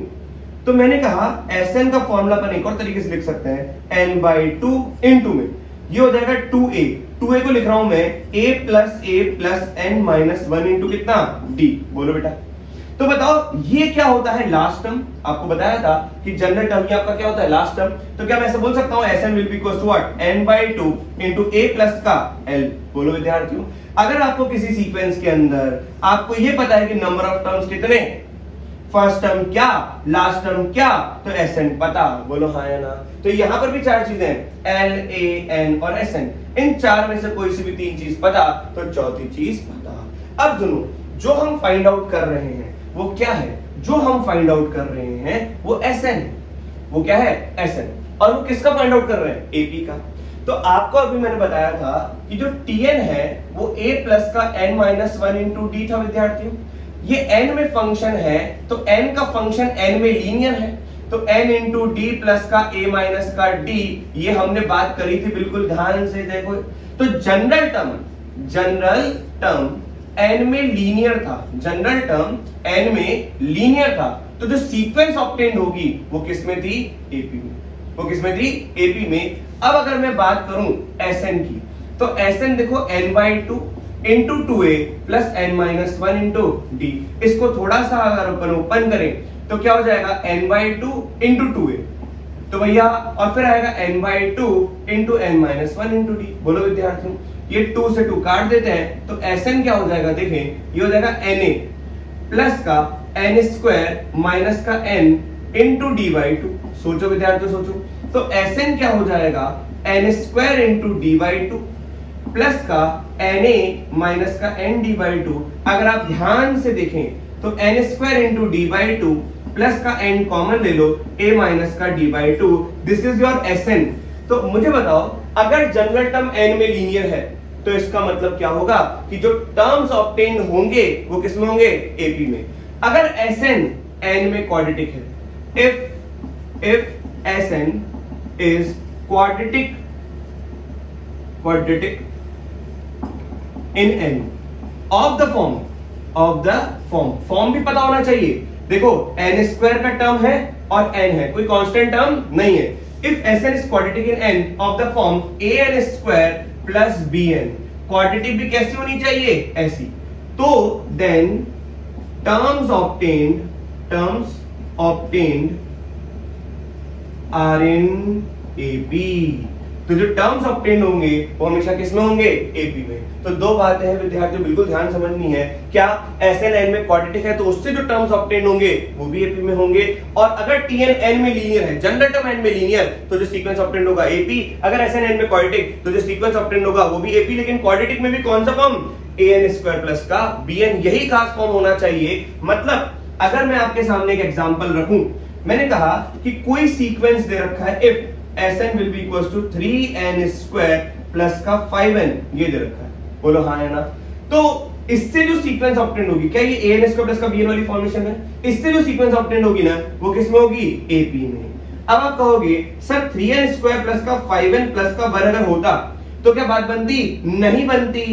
Speaker 1: तो मैंने कहा Sn का फॉर्मूला अपन एक और तरीके से लिख सकते हैं, n/2 इंटू में ये हो जाएगा 2a। 2a को लिख रहा हूं मैं a plus n minus 1 into कितना, d। बोलो बेटा। तो बताओ ये क्या होता है, लास्ट टर्म। आपको बताया था कि जनरल टर्म ही आपका क्या होता है, लास्ट टर्म। तो क्या मैं ऐसे बोल सकता हूं Sn will be equal to what, n/2 into a plus का l। बोलो विद्यार्थियों, अगर आपको किसी सीक्वेंस के अंदर आपको ये पता है कि नंबर ऑफ टर्म्स कितने, फर्स्ट टर्म क्या, लास्ट टर्म क्या, तो Sn पता। बोलो हाँ या ना। तो यहां पर भी 4 चीजें हैं, L, A, N और Sn। इन 4 में से कोई सी भी 3 चीज पता तो चौथी चीज पता। अब सुनो, जो हम फाइंड आउट कर रहे हैं वो क्या है, जो हम फाइंड आउट कर रहे हैं वो Sn। वो क्या है, Sn। और वो किसका फाइंड आउट कर रहे हैं, AP का। तो आपको अभी मैंने बताया था कि जो Tn है वो a प्लस का n माइनस 1 इंटू डी था। विद्यार्थियों ये n में फंक्शन है तो n का फंक्शन n में लीनियर है, तो तो n इंटू डी प्लस का a माइनस का d, ये हमने बात करी थी, बिल्कुल ध्यान से देखो। तो जनरल टर्म n में लीनियर था, जनरल टर्म n में लीनियर था, तो जो सीक्वेंस ऑब्टेन्ड होगी वो किसमें थी? एपी में। वो किसमें थी? एपी में। अब अगर मैं बात करूं Sn की, तो Sn देखो n/2 into 2a plus n-1 into D. इसको थोड़ा सा अगर अपन ओपन करें तो क्या हो जाएगा? n/2 इंटू 2a, तो भैया और फिर आएगा n/2 into n-1 into D. बोलो विद्यार्थियों, ये 2 से 2 काट देते हैं तो Sn क्या हो जाएगा? देखें, ये हो जाएगा Na प्लस का n स्क्वायर माइनस का n इंटू d/2। सोचो विद्यार्थियों, सोचो, तो Sn क्या हो जाएगा? n square into d/2 plus का Na माइनस का n d/2। अगर आप ध्यान से देखें तो n square into d/2 plus का n कॉमन ले लो, a माइनस का d/2, this is your Sn। तो मुझे बताओ, अगर जनरल टर्म n में लीनियर है तो इसका मतलब क्या होगा कि जो टर्म्स ऑब्टेन्ड होंगे वो किसमें होंगे? एपी में। अगर Sn n में क्वाड्रेटिक है, if Sn is quadratic in n of the form भी पता होना चाहिए। देखो n स्क्वायर का टर्म है और n है, कोई कांस्टेंट टर्म नहीं है। If Sn is quadratic in n of the form an square plus bn, quadratic भी कैसी होनी चाहिए? ऐसी। तो then terms obtained are in AP। तो जो टर्म्स ऑब्टेन होंगे वो हमेशा किसमें होंगे? एपी में। तो दो बातें हैं विद्यार्थियों, बिल्कुल ध्यान समझनी है। क्या Sn n में क्वाड्रेटिक है तो उससे जो टर्म्स ऑब्टेन होंगे वो भी एपी में होंगे, और अगर Tn n में लीनियर है, जनरल टर्म n में लीनियर, तो जो सीक्वेंस ऑब्टेन होगा एपी। अगर Sn n में क्वाड्रेटिक तो जो सीक्वेंस ऑब्टेन होगा वो भी एपी। लेकिन क्वाड्रेटिक में भी कौन सा फॉर्म? an स्क्वायर प्लस का bn, यही खास फॉर्म होना चाहिए। मतलब अगर मैं आपके सामने एक एग्जांपल रखूं, मैंने कहा कि कोई सीक्वेंस दे रखा है, if Sn will be equals to 3n square plus का 5n, ये दे रखा है। बोलो हाँ है ना? तो इससे जो सीक्वेंस ऑब्टेन होगी, क्या ये an स्क्वायर प्लस का bn वाली फॉर्मेशन है? इससे जो सीक्वेंस ऑब्टेन होगी ना वो किसमें होगी? AP में। अब आप कहोगे सर 3n स्क्वायर प्लस का 5n प्लस का 1 अगर होता तो क्या बात बनती? नहीं बनती,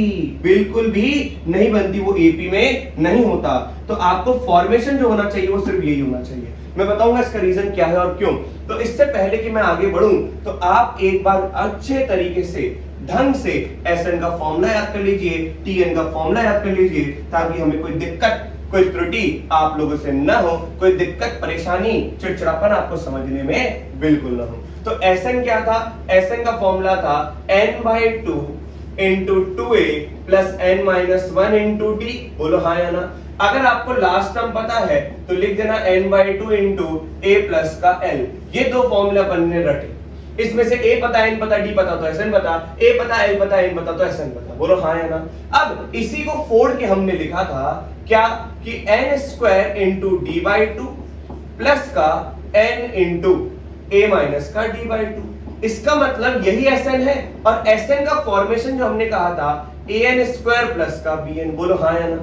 Speaker 1: बिल्कुल भी नहीं बनती, वो एपी में नहीं होता। तो आपको फॉर्मेशन जो होना चाहिए वो सिर्फ यही होना चाहिए। मैं बताऊंगा इसका रीजन क्या है और क्यों। तो इससे पहले कि मैं आगे बढ़ूं तो आप एक बार अच्छे तरीके से ढंग से Sn का फॉर्मूला याद कर लीजिए, Tn का फॉर्मूला याद कर लीजिए, ताकि हमें कोई दिक्कत, कोई त्रुटि आप लोगों से न हो, कोई दिक्कत, परेशानी, चिड़चिड़ापन आपको समझने में बिल्कुल न हो। तो Sn क्या था? Sn का फॉर्मूला था n/2 into 2a plus n-1 into d। बोलो हाँ या ना? अगर आपको लास्ट टर्म पता है तो लिख देना n/2 इंटू a प्लस का l। ये दो फॉर्मूले अपन ने रटे, इसमें से a पता, n पता, d पता तो Sn पता, a पता, l पता, n पता तो Sn पता। बोलो हाँ या ना? अब इसी को फोड़ के हमने लिखा था क्या कि n square into d/2 plus का n इंटू a माइनस का d/2। इसका मतलब यही Sn है, और Sn का फॉर्मेशन जो हमने कहा था an स्क्वायर प्लस का bn। बोलो हाँ या ना?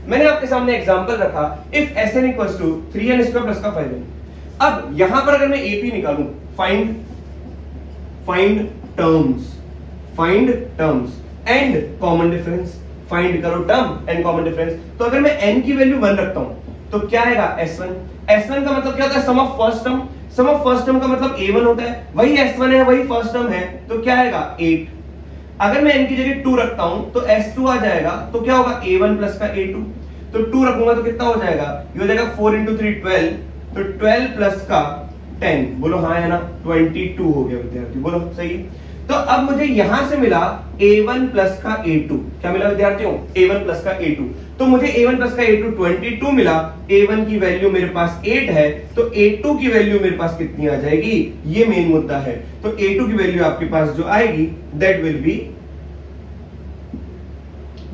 Speaker 1: मैंने आपके सामने एग्जांपल रखा, if Sn equals to 3n square plus का 5n। अब यहां पर अगर मैं AP निकालूं, find terms and common difference. Find करो टर्म एंड कॉमन डिफरेंस। तो अगर मैं n की वैल्यू 1 रखता हूं तो क्या आएगा? S1 का मतलब क्या होता है? Sum of first term. Sum of first term का मतलब A1 होता है, वही S1 है, वही फर्स्ट टर्म है, तो क्या आएगा? 8। अगर मैं n की जगह 2 रखता हूं तो S2 आ जाएगा, तो क्या होगा? A1 प्लस का A2। तो 2 रखूंगा तो कितना हो जाएगा? ये हो जाएगा 4 इंटू 3 12, तो 12 प्लस का 10। बोलो हाँ है ना? 22 हो गया विद्यार्थी। बोलो सही। तो अब मुझे यहां से मिला A1 प्लस का A2। क्या मिला विद्यार्थियों? A1 प्लस का A2। तो मुझे A1 प्लस का A2 22 मिला। A1 की वैल्यू मेरे पास 8 है, तो A2 की वैल्यू मेरे पास कितनी आ जाएगी? ये मेन मुद्दा है। तो A2 की वैल्यू आपके पास जो आएगी दैट विल बी,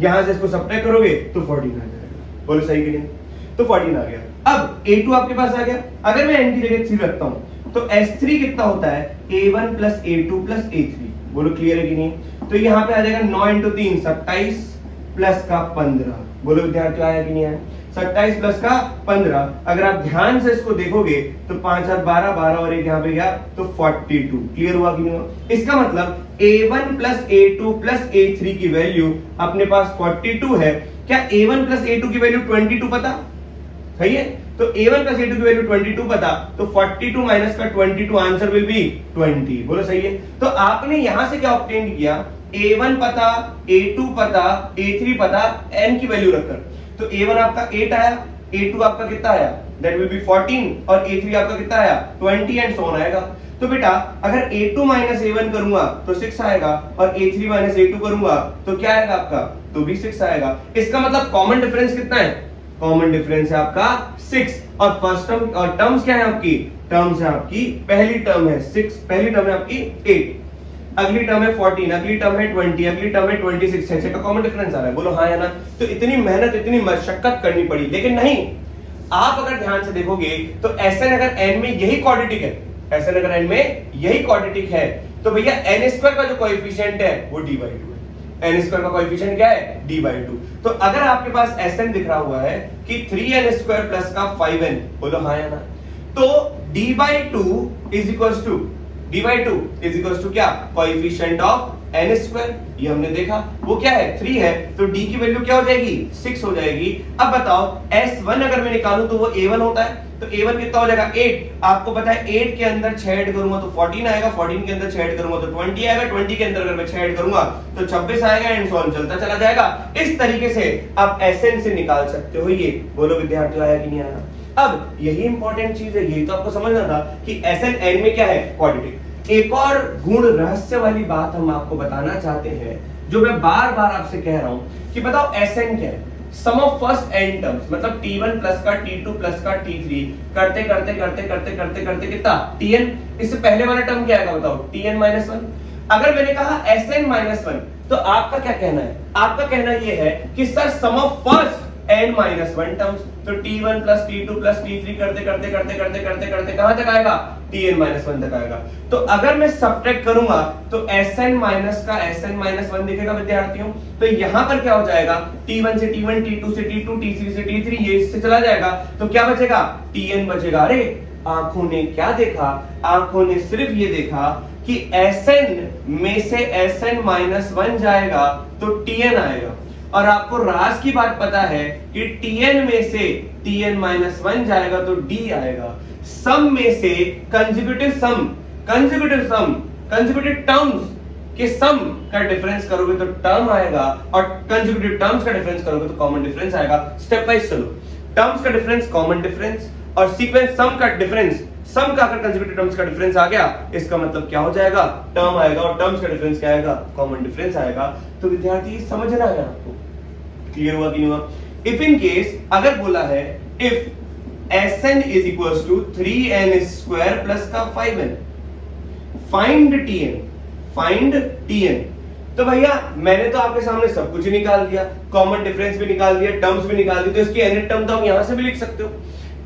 Speaker 1: यहां से इसको सब्ट्रैक्ट करोगे तो 14 आ जाएगा। बोलो सही कि नहीं? तो 14 आ गया। अब A2 आपके पास आ गया। अगर मैं n की जगह 3 रखता हूं तो S3 कितना होता है? A1 plus A2 plus A3। बोलो क्लियर है कि नहीं? तो यहाँ पे आ जाएगा 9 इंटू 3 27 प्लस का 15। बोलो विद्यार्थियों आया कि नहीं आया? 27 प्लस का 15। अगर आप ध्यान से इसको देखोगे तो 5 7 12, 12 और एक यहाँ पे गया तो 42। क्लियर हुआ कि नहीं हुआ? इसका मतलब a1 plus a2 plus a3 की वैल्यू अपने पास 42 है। क्या a1 प्लस a2 की वैल्यू 22 पता? सही है, तो a1 प्लस a2 की वैल्यू 22 पता, तो 42 माइनस का 22 आंसर विल बी 20। बोलो सही है। तो आपने यहां से क्या ऑब्टेन किया? a1 पता, a2 पता, a3 पता, n की वैल्यू रखकर। तो a1 आपका 8 आया, a2 आपका कितना आया? दैट विल बी 14 और a3 आपका कितना आया? 20 एंड सो ऑन आएगा। तो बेटा अगर a2 माइनस a1 करूंगा तो 6 आएगा और a3 माइनस a2 करूंगा तो क्या आएगा आपका? तो भी 6 आएगा। इसका मतलब कॉमन डिफरेंस कितना है? कॉमन डिफरेंस है आपका 6 और फर्स्ट टर्म और टर्म्स क्या है आपकी? टर्म्स है आपकी, पहली टर्म है 6, पहली टर्म है आपकी 8, अगली टर्म है 14, अगली टर्म है 20, अगली टर्म है 26। 6 का कॉमन डिफरेंस आ रहा है। बोलो हाँ या ना? तो इतनी मेहनत, इतनी मशक्कत करनी पड़ी, लेकिन नहीं, आप अगर ध्यान से देखोगे तो Sn अगर n में यही क्वाड्रेटिक है, Sn अगर n में यही क्वाड्रेटिक है तो भैया n स्क्वायर का जो कोएफिशिएंट है वो d/2 है। n स्क्वायर का कोएफिशिएंट क्या है? d/2। तो अगर आपके पास Sn दिख रहा हुआ है कि 3n स्क्वायर प्लस का 5n, बोलो हाँ या ना? तो d/2 इज इक्वल्स टू क्या? Coefficient of n square. ये हमने देखा वो क्या है? 3 है, तो d की वैल्यू क्या हो जाएगी? 6 हो जाएगी। अब बताओ s1 अगर मैं निकालूं तो वो a1 होता है, तो a1 कितना हो जाएगा? 8। आपको पता है 8 के अंदर 6 ऐड करूंगा तो 14 आएगा, 14 के अंदर 6 ऐड करूंगा तो 20 आएगा, 20 के अंदर अगर मैं 6 ऐड करूंगा तो 26 आएगा एंड सो ऑन चलता चला जाएगा। इस तरीके से आप Sn से निकाल सकते हो ये। बोलो विद्यार्थियों आया कि नहीं आया? अब यही इंपॉर्टेंट चीज है, यही तो आपको समझना था कि Sn n में क्या है? क्वाड्रेटिक। एक और गुण रहस्य वाली बात हम आपको बताना चाहते हैं, जो मैं बार बार आपसे कह रहा हूं कि बताओ Sn क्या है? Sum of first n terms, मतलब t1 प्लस का t2 प्लस का t3 करते करते करते करते करते करते कितना? tn। इससे पहले वाला टर्म क्या आएगा बताओ? tn minus 1। अगर मैंने कहा Sn माइनस 1 तो आपका क्या कहना है? आपका कहना यह है कि sir sum of first n minus 1 terms, तो t1 plus t2 plus t3 करते करते करते करते करते करते कहां तक आएगा? tn माइनस 1 तक आएगा। तो अगर मैं सब्ट्रैक्ट करूंगा तो Sn माइनस का Sn माइनस 1 दिखेगा विद्यार्थियों। तो यहां पर क्या हो जाएगा? t1 से t1, t2 से t2, t3 से t3, ये इससे चला जाएगा तो क्या बचेगा? tn बचेगा। अरे आंखों ने क्या देखा? आंखों ने सिर्फ ये देखा कि Sn में से Sn माइनस 1 जाएगा तो tn आएगा, और आपको राज की बात पता है कि tn में से tn माइनस 1 जाएगा तो d आएगा। सम में से कंसेक्यूटिव टर्म्स के सम का डिफरेंस करोगे तो टर्म आएगा, और कंसेक्यूटिव टर्म्स का डिफरेंस करोगे तो कॉमन डिफरेंस आएगा। स्टेप वाइज चलो। टर्म्स का डिफरेंस कॉमन डिफरेंस, और सीक्वेंस सम का डिफरेंस, सम का अगर कंसेक्यूटिव टर्म्स का डिफरेंस आ गया इसका मतलब क्या हो जाएगा? टर्म आएगा, और टर्म्स का डिफरेंस क्या आएगा? कॉमन डिफरेंस आएगा। तो विद्यार्थी समझना है आपको, क्लियर हुआ कि नहीं हुआ? इफ इन केस अगर बोला है if Sn is equals to 3n square plus का 5n, find tn। तो भैया मैंने तो आपके सामने सब कुछ निकाल दिया, कॉमन डिफरेंस भी निकाल दिया, टर्म्स भी निकाल दी, तो इसकी nth टर्म तो हम यहां से भी लिख सकते हो।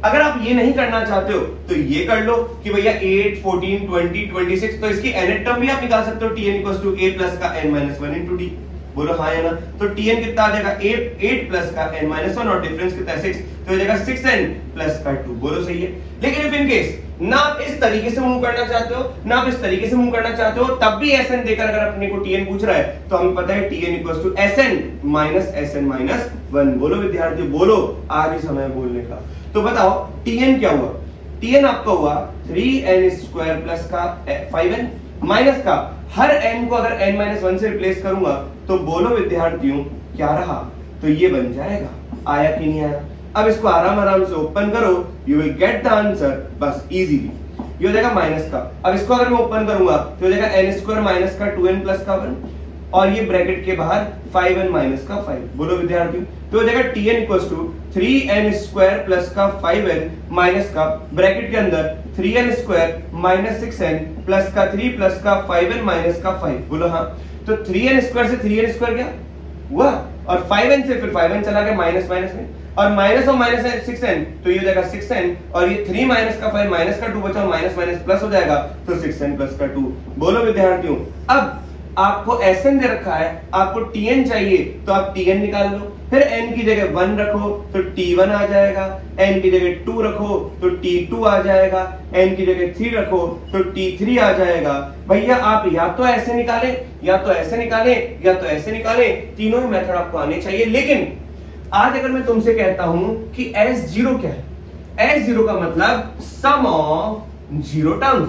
Speaker 1: अगर आप ये नहीं करना चाहते हो तो ये कर लो कि भैया 8, 14, 20, 26, तो इसकी nth टर्म भी आप निकाल सकते हो। tn equals to a plus का n minus 1 into d। बोलो हाँ या ना? तो tn कितना आ जाएगा? 8 प्लस का n माइनस 1, और डिफरेंस कितना है? 6, तो हो जाएगा 6n प्लस का 2। बोलो सही है। लेकिन इफ इन केस ना आप इस तरीके से मूव करना चाहते हो, ना आप इस तरीके से मूव करना चाहते हो, तब भी Sn देकर अगर अपने को tn पूछ रहा है तो हमें पता है tn equals to Sn minus 1। बोलो विद्यार्थी, बोलो, आज ही समय बोलने का। तो बताओ tn क्या हुआ? tn आपका हुआ 3n स्क्वायर प्लस का 5n माइनस का हर n को अगर n माइनस 1 से रिप्लेस करूंगा तो बोलो विद्यार्थियों क्या रहा? तो ये बन जाएगा। आया कि नहीं आया? अब इसको आराम आराम से ओपन करो, you will get the answer बस इजीली। ये हो जाएगा माइनस का। अब इसको अगर मैं ओपन करूंगा तो हो जाएगा n स्क्वायर माइनस का 2n प्लस का 1, और ये ब्रैकेट के बाहर 5n माइनस का 5। बोलो विद्यार्थियों, तो हो जाएगा tn equals to 3n square plus का 5n माइनस का ब्रैकेट के अंदर 3n square minus 6n plus का 3 प्लस का 5n माइनस का 5। बोलो हाँ। तो 3n स्क्वायर से 3n स्क्वायर क्या हुआ, और 5n से फिर 5n चला गया माइनस माइनस में, और माइनस और माइनस है 6n, तो ये हो जाएगा 6n, और ये 3 माइनस का 5 माइनस का 2 बचा, और माइनस माइनस प्लस हो जाएगा तो 6n प्लस का 2। बोलो विद्यार्थियों, अब आपको Sn दे रखा है, आपको tn चाहिए तो आप tn निकाल लो। फिर n की जगह 1 रखो तो t1 आ जाएगा, n की जगह 2 रखो तो t2 आ जाएगा, n की जगह 3 रखो तो t3 आ जाएगा। भैया आप या तो ऐसे निकालें, या तो ऐसे निकालें, या तो ऐसे निकालें, तीनों ही मेथड आपको आने चाहिए। लेकिन आज अगर मैं तुमसे कहता हूं कि S0 क्या है, S0 का मतलब sum of zero terms,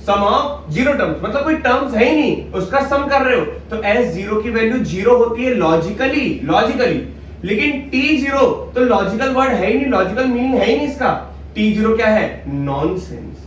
Speaker 1: sum of zero terms मतलब कोई टर्म्स है ही नहीं, उसका सम कर रहे हो तो S0 की वैल्यू जीरो होती है लॉजिकली। लेकिन T0 तो लॉजिकल वर्ड है ही नहीं, लॉजिकल मीनिंग है ही नहीं इसका। T0 क्या है? नॉनसेंस।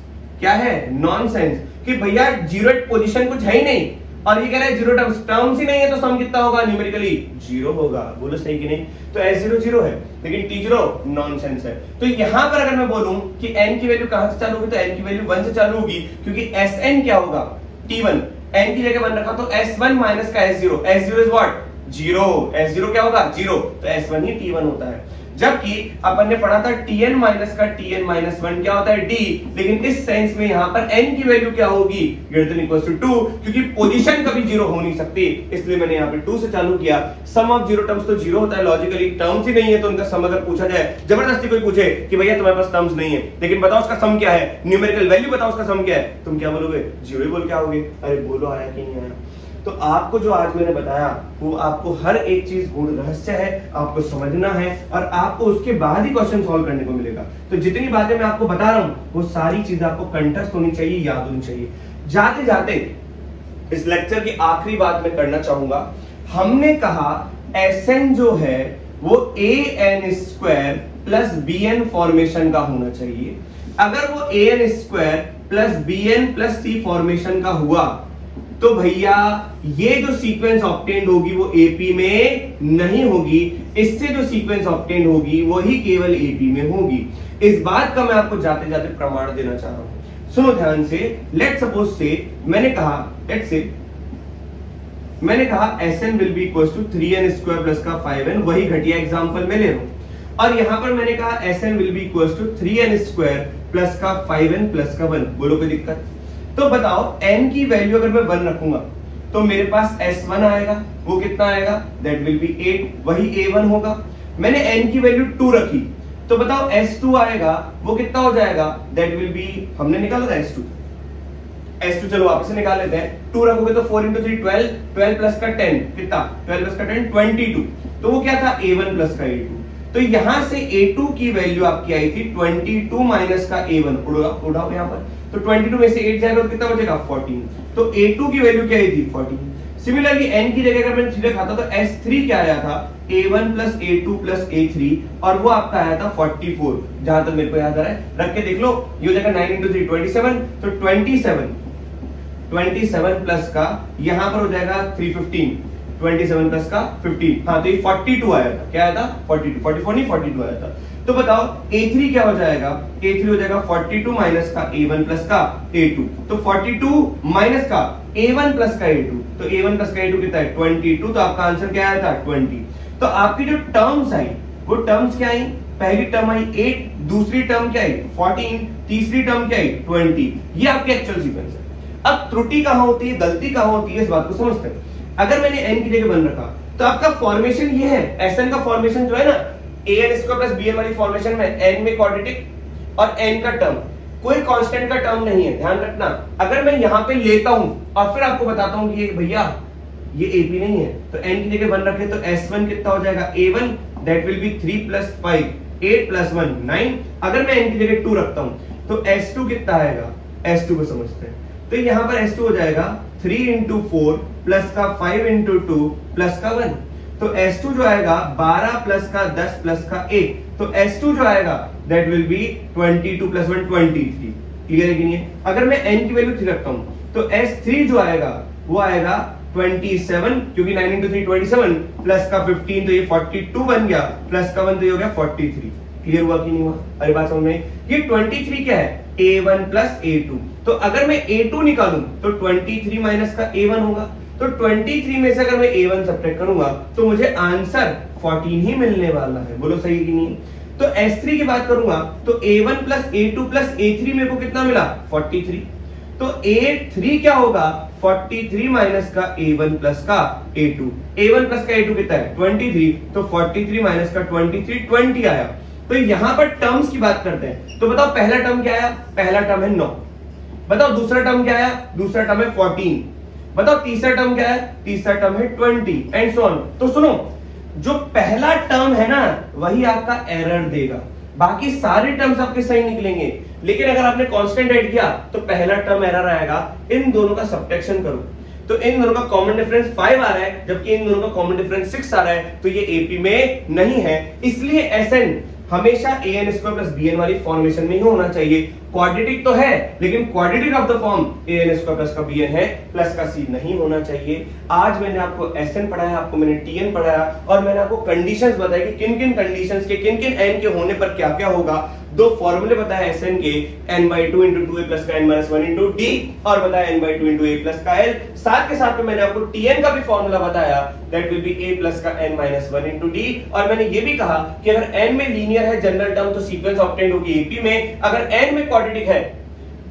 Speaker 1: क्या है? नॉनसेंस। कि भैया जीरो पोजीशन कुछ है ही नहीं, और ये कह रहा है जीरो टर्म्स ही नहीं है, तो सम कितना होगा? न्यूमेरिकली जीरो होगा। बोलो सही कि नहीं? तो S0 जीरो है, लेकिन T0 नॉनसेंस है। तो यहां पर अगर मैं बोलूं कि n की वैल्यू कहां से चालू होगी, तो n की वैल्यू 1 से चालू होगी, क्योंकि Sn क्या होगा? T1, n की जगह 1 रखा तो S1 माइनस का S0, S0 is what? Zero. S0 क्या होगा? जीरो। तो S1 ही T1 होता है। जबकि अपन ने पढ़ा था Tn माइनस का Tn माइनस 1 क्या होता है? D। लेकिन इस सेंस में यहां पर n की वैल्यू क्या होगी? ग्रेटर देन इक्वल टू 2, क्योंकि पोजीशन कभी जीरो हो नहीं सकती, इसलिए मैंने यहां पे 2 से चालू किया। सम ऑफ जीरो टर्म्स तो जीरो होता है लॉजिकली, टर्म्स ही नहीं है तो उनका सम अगर पूछा जाए, जबरदस्ती कोई पूछे कि भैया तुम्हारे पास टर्म्स नहीं है, लेकिन बताओ उसका सम क्या है, न्यूमेरिकल वैल्यू बताओ उसका सम क्या है, तुम क्या बोलोगे? जीरो ही बोल के आओगे। अरे बोलो आया कि नहीं आया? तो आपको जो आज मैंने बताया वो आपको हर एक चीज गूढ़ रहस्य है, आपको समझना है, और आपको उसके बाद ही क्वेश्चन सॉल्व करने को मिलेगा। तो जितनी बातें मैं आपको बता रहा हूं वो सारी चीज आपको कंठस्थ होनी चाहिए, याद होनी चाहिए। जाते जाते इस लेक्चर की आखिरी बात मैं करना चाहूंगा। हमने कहा Sn जो है वो an square plus bn formation का होना चाहिए। अगर वो an square plus bn plus c formation का हुआ तो भैया ये जो सीक्वेंस ऑब्टेन्ड होगी वो एपी में नहीं होगी, इससे जो सीक्वेंस ऑब्टेन्ड होगी वही केवल एपी में होगी। इस बात का मैं आपको जाते जाते प्रमाण देना चाह रहा हूं। सुनो ध्यान से। लेट सपोज से मैंने कहा Sn will be equal to 3n square plus का 5n, वही घटिया एग्जांपल मैं ले रहा हूं। और यहां पर मैंने कहा Sn will be equal to 3n square plus का 5n प्लस का 1। बोलो कोई दिक्कत? तो बताओ n की वैल्यू अगर मैं 1 रखूंगा तो मेरे पास S1 आएगा, वो कितना आएगा? दैट विल बी 8, वही A1 होगा। मैंने n की वैल्यू 2 रखी तो बताओ S2 आएगा, वो कितना हो जाएगा? दैट विल बी, हमने निकाला था S2 चलो वापस से निकाल लेते हैं। 2 रखोगे तो 4 into 3 12, 12 प्लस का 10 कितना? 12 प्लस का 10 22, तो वो क्या था? A1 प्लस का A2। तो यहां से A2 की वैल्यू आपकी आई थी 22 माइनस का A1। उड़ाओ यहां पर, तो 22 में से 8 जाएगा तो कितना बचेगा? 14। तो A2 की वैल्यू क्या आई थी? 14। सिमिलरली n की जगह अगर मैंने 3 रखा था तो S3 क्या आया था? A1 plus A2 plus A3, और वो आपका आया था 44, जहां तक मेरे को याद आ रहा है। रख के देख लो, ये हो जाएगा 9 into 3 27, तो 27 प्लस का यहां पर हो जाएगा 315, 27 प्लस का 15, हाँ तो ये 42 आया था। क्या आया था? 42, 44 नहीं 42 आया था। तो बताओ A3 क्या हो जाएगा? A3 हो जाएगा 42 माइनस का A1 प्लस का A2, तो 42 माइनस का A1 प्लस का A2, तो A1 प्लस का A2 कितना है? 22। तो आपका आंसर क्या आया था? 20। तो आपकी जो टर्म्स आई वो टर्म्स क्या आई? पहली टर्म आई 8, दूसरी टर्म क्या आई? 14, तीसरी टर्म क्या आई? 20। ये आपके एक्चुअल सीक्वेंस है। अब त्रुटि कहां होती है, गलती कहां होती है, इस बात को समझते हैं। अगर मैंने n की जगह 1 रखा तो आपका फॉर्मेशन ये है, Sn का फॉर्मेशन जो है ना an स्क्वायर प्लस bn वाली फॉर्मेशन में n में क्वाड्रेटिक और n का टर्म, कोई कांस्टेंट का टर्म नहीं है, ध्यान रखना। अगर मैं यहां पे लेता हूं और फिर आपको बताता हूं कि ये भैया ये AP नहीं है, तो n की जगह 1 रखे तो S1 कितना हो जाएगा? A1, that will be 3 plus 5, 8 plus 1 9। अगर मैं n की जगह 2 रखता हूं तो S2 कितना आएगा? S2 को समझते हैं। तो यहां पर S2 हो जाएगा 3 into 4 प्लस का 5 into 2 प्लस का 1। तो S2 जो आएगा 12 प्लस का 10 प्लस का 1, तो S2 जो आएगा that will be 22 plus 1 23। Clear है कि नहीं है? अगर मैं n की वैल्यू 3 रखता हूं तो S3 जो आएगा वो आएगा 27, क्योंकि 9 into 3 27 प्लस का 15, तो ये 42 बन गया, प्लस का 1 तो ये हो गया 43। क्लियर हुआ कि नहीं हुआ? अरे बात समझ में? ये 23 क्या है? A1 plus A2। तो अगर मैं A2 निकालूं तो 23 माइनस का A1 होगा, तो 23 में से अगर मैं A1 सब्ट्रैक्ट करूंगा तो मुझे आंसर 14 ही मिलने वाला है। बोलो सही कि नहीं? तो S3 की बात करूंगा तो A1 plus A2 plus A3 मेरे को कितना मिला? 43। तो A3 क्या होगा? 43 माइनस का a1 प्लस का a2, a1 प्लस का a2 कितना है 23, तो 43 माइनस का 23 20 आया। तो यहां पर टर्म्स की बात करते हैं, तो बताओ पहला टर्म क्या आया, पहला टर्म है 9, बताओ दूसरा टर्म क्या आया, दूसरा टर्म है 14, बताओ तीसरा टर्म क्या है, तीसरा टर्म है 20 एंड सो ऑन। तो सुनो, जो पहला टर्म है ना वही आपका एरर देगा, बाकी सारे टर्म्स आपके सही निकलेंगे। लेकिन अगर आपने कांस्टेंट ऐड किया तो पहला टर्म एरर आएगा। इन दोनों का सब्ट्रैक्शन करो तो इन दोनों का कॉमन डिफरेंस 5 आ रहा है, जबकि इन दोनों का कॉमन डिफरेंस 6 आ रहा है, तो ये एपी में नहीं है। इसलिए Sn हमेशा an स्क्वायर प्लस bn वाली फॉर्मेशन में ही होना चाहिए। क्वाड्रेटिक तो है लेकिन quadratic of the form an square plus का bn है, प्लस का c नहीं होना चाहिए। आज मैंने आपको Sn पढ़ाया, आपको मैंने Tn पढ़ाया और मैंने आपको कंडीशंस बताई कि किन किन कंडीशंस के किन किन n के होने पर क्या क्या होगा। दो फॉर्मूले बताया Sn के, n/2 × 2a प्लस का n-1 × d और बताया n/2 × a प्लस का l। साथ के साथ में मैंने आपको Tn का भी फॉर्मूला बताया, that will be a plus का n-1 × d। और मैंने ये भी कहा कि अगर n में लीनियर है जनरल टर्म तो सीक्वेंस ऑब्टेंड होगी एपी में, अगर n में क्वाड्रेटिक है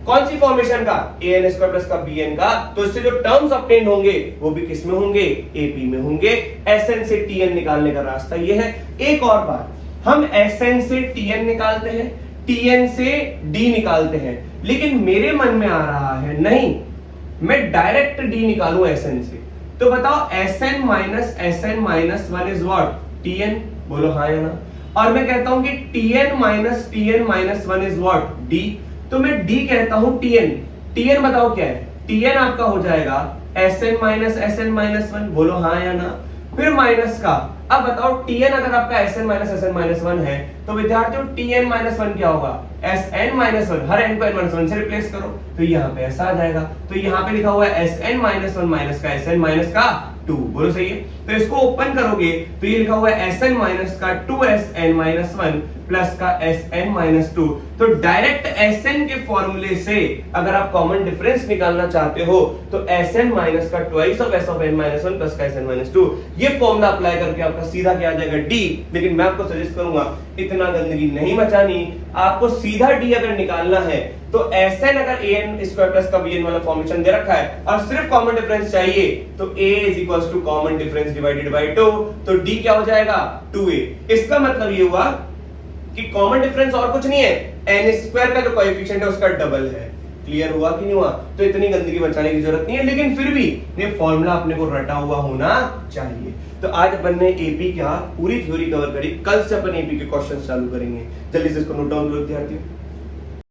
Speaker 1: कौन सी फॉर्मेशन का, an स्क्वायर प्लस का bn का, तो इससे जो टर्म्स ऑब्टेंड होंगे वो भी किस में होंगे, एपी में होंगे। Sn से Tn निकालने का रास्ता ये है। एक और बात, हम Sn से Tn निकालते हैं, Tn से D निकालते हैं, लेकिन मेरे मन में आ रहा है नहीं मैं डायरेक्ट D निकालूं Sn से, तो बताओ Sn minus Sn-1 is what, Tn, बोलो हाँ या ना। और मैं कहता हूं कि Tn minus Tn-1 is what, D, तो मैं D कहता हूं Tn बताओ क्या है, Tn आपका हो जाएगा Sn माइनस Sn-1, बोलो हाँ या ना। फिर माइनस का, अब बताओ Tn अगर आपका Sn माइनस Sn-1 है तो विद्यार्थियों Tn-1 क्या होगा, Sn-1, हर n को n-1 से रिप्लेस करो तो यहाँ पे ऐसा आ जाएगा। तो यहाँ पे लिखा हुआ है Sn-1 माइनस का Sn माइनस का 2, बोलो सही है। तो इसको ओपन करोगे तो ये लिखा हुआ है Sn माइनस का 2Sn-1 प्लस का Sn-2। तो डायरेक्ट Sn के फॉर्मूले से अगर आप कॉमन डिफरेंस निकालना चाहते हो तो Sn माइनस का ट्वाइस ऑफ Sn-1 प्लस का Sn-2, ये फॉर्मूला अप्लाई करके आपका सीधा क्या आ जाएगा, D। लेकिन मैं आपको सजेस्ट करूंगा इतना गंदगी नहीं मचानी, आपको सीधा D अगर निकालना है तो Sn अगर an स्क्वायर प्लस का bn वाला फॉर्मेशन दे रखा है और सिर्फ कॉमन डिफरेंस चाहिए तो a is equals to common difference divided by 2, तो d क्या हो जाएगा 2a। इसका मतलब ये हुआ कि कॉमन डिफरेंस और कुछ नहीं है, n स्क्वायर का जो कोएफिशिएंट है उसका डबल है। क्लियर हुआ कि नहीं हुआ? तो इतनी गंदगी बचाने की जरूरत नहीं है, लेकिन फिर भी ये फॉर्मूला अपने को रटा हुआ होना चाहिए। तो आज अपन ने एपी का पूरी थ्योरी कवर करी, कल से अपन एपी के क्वेश्चंस चालू करेंगे। जल्दी से इसको नोट डाउन करो विद्यार्थियों।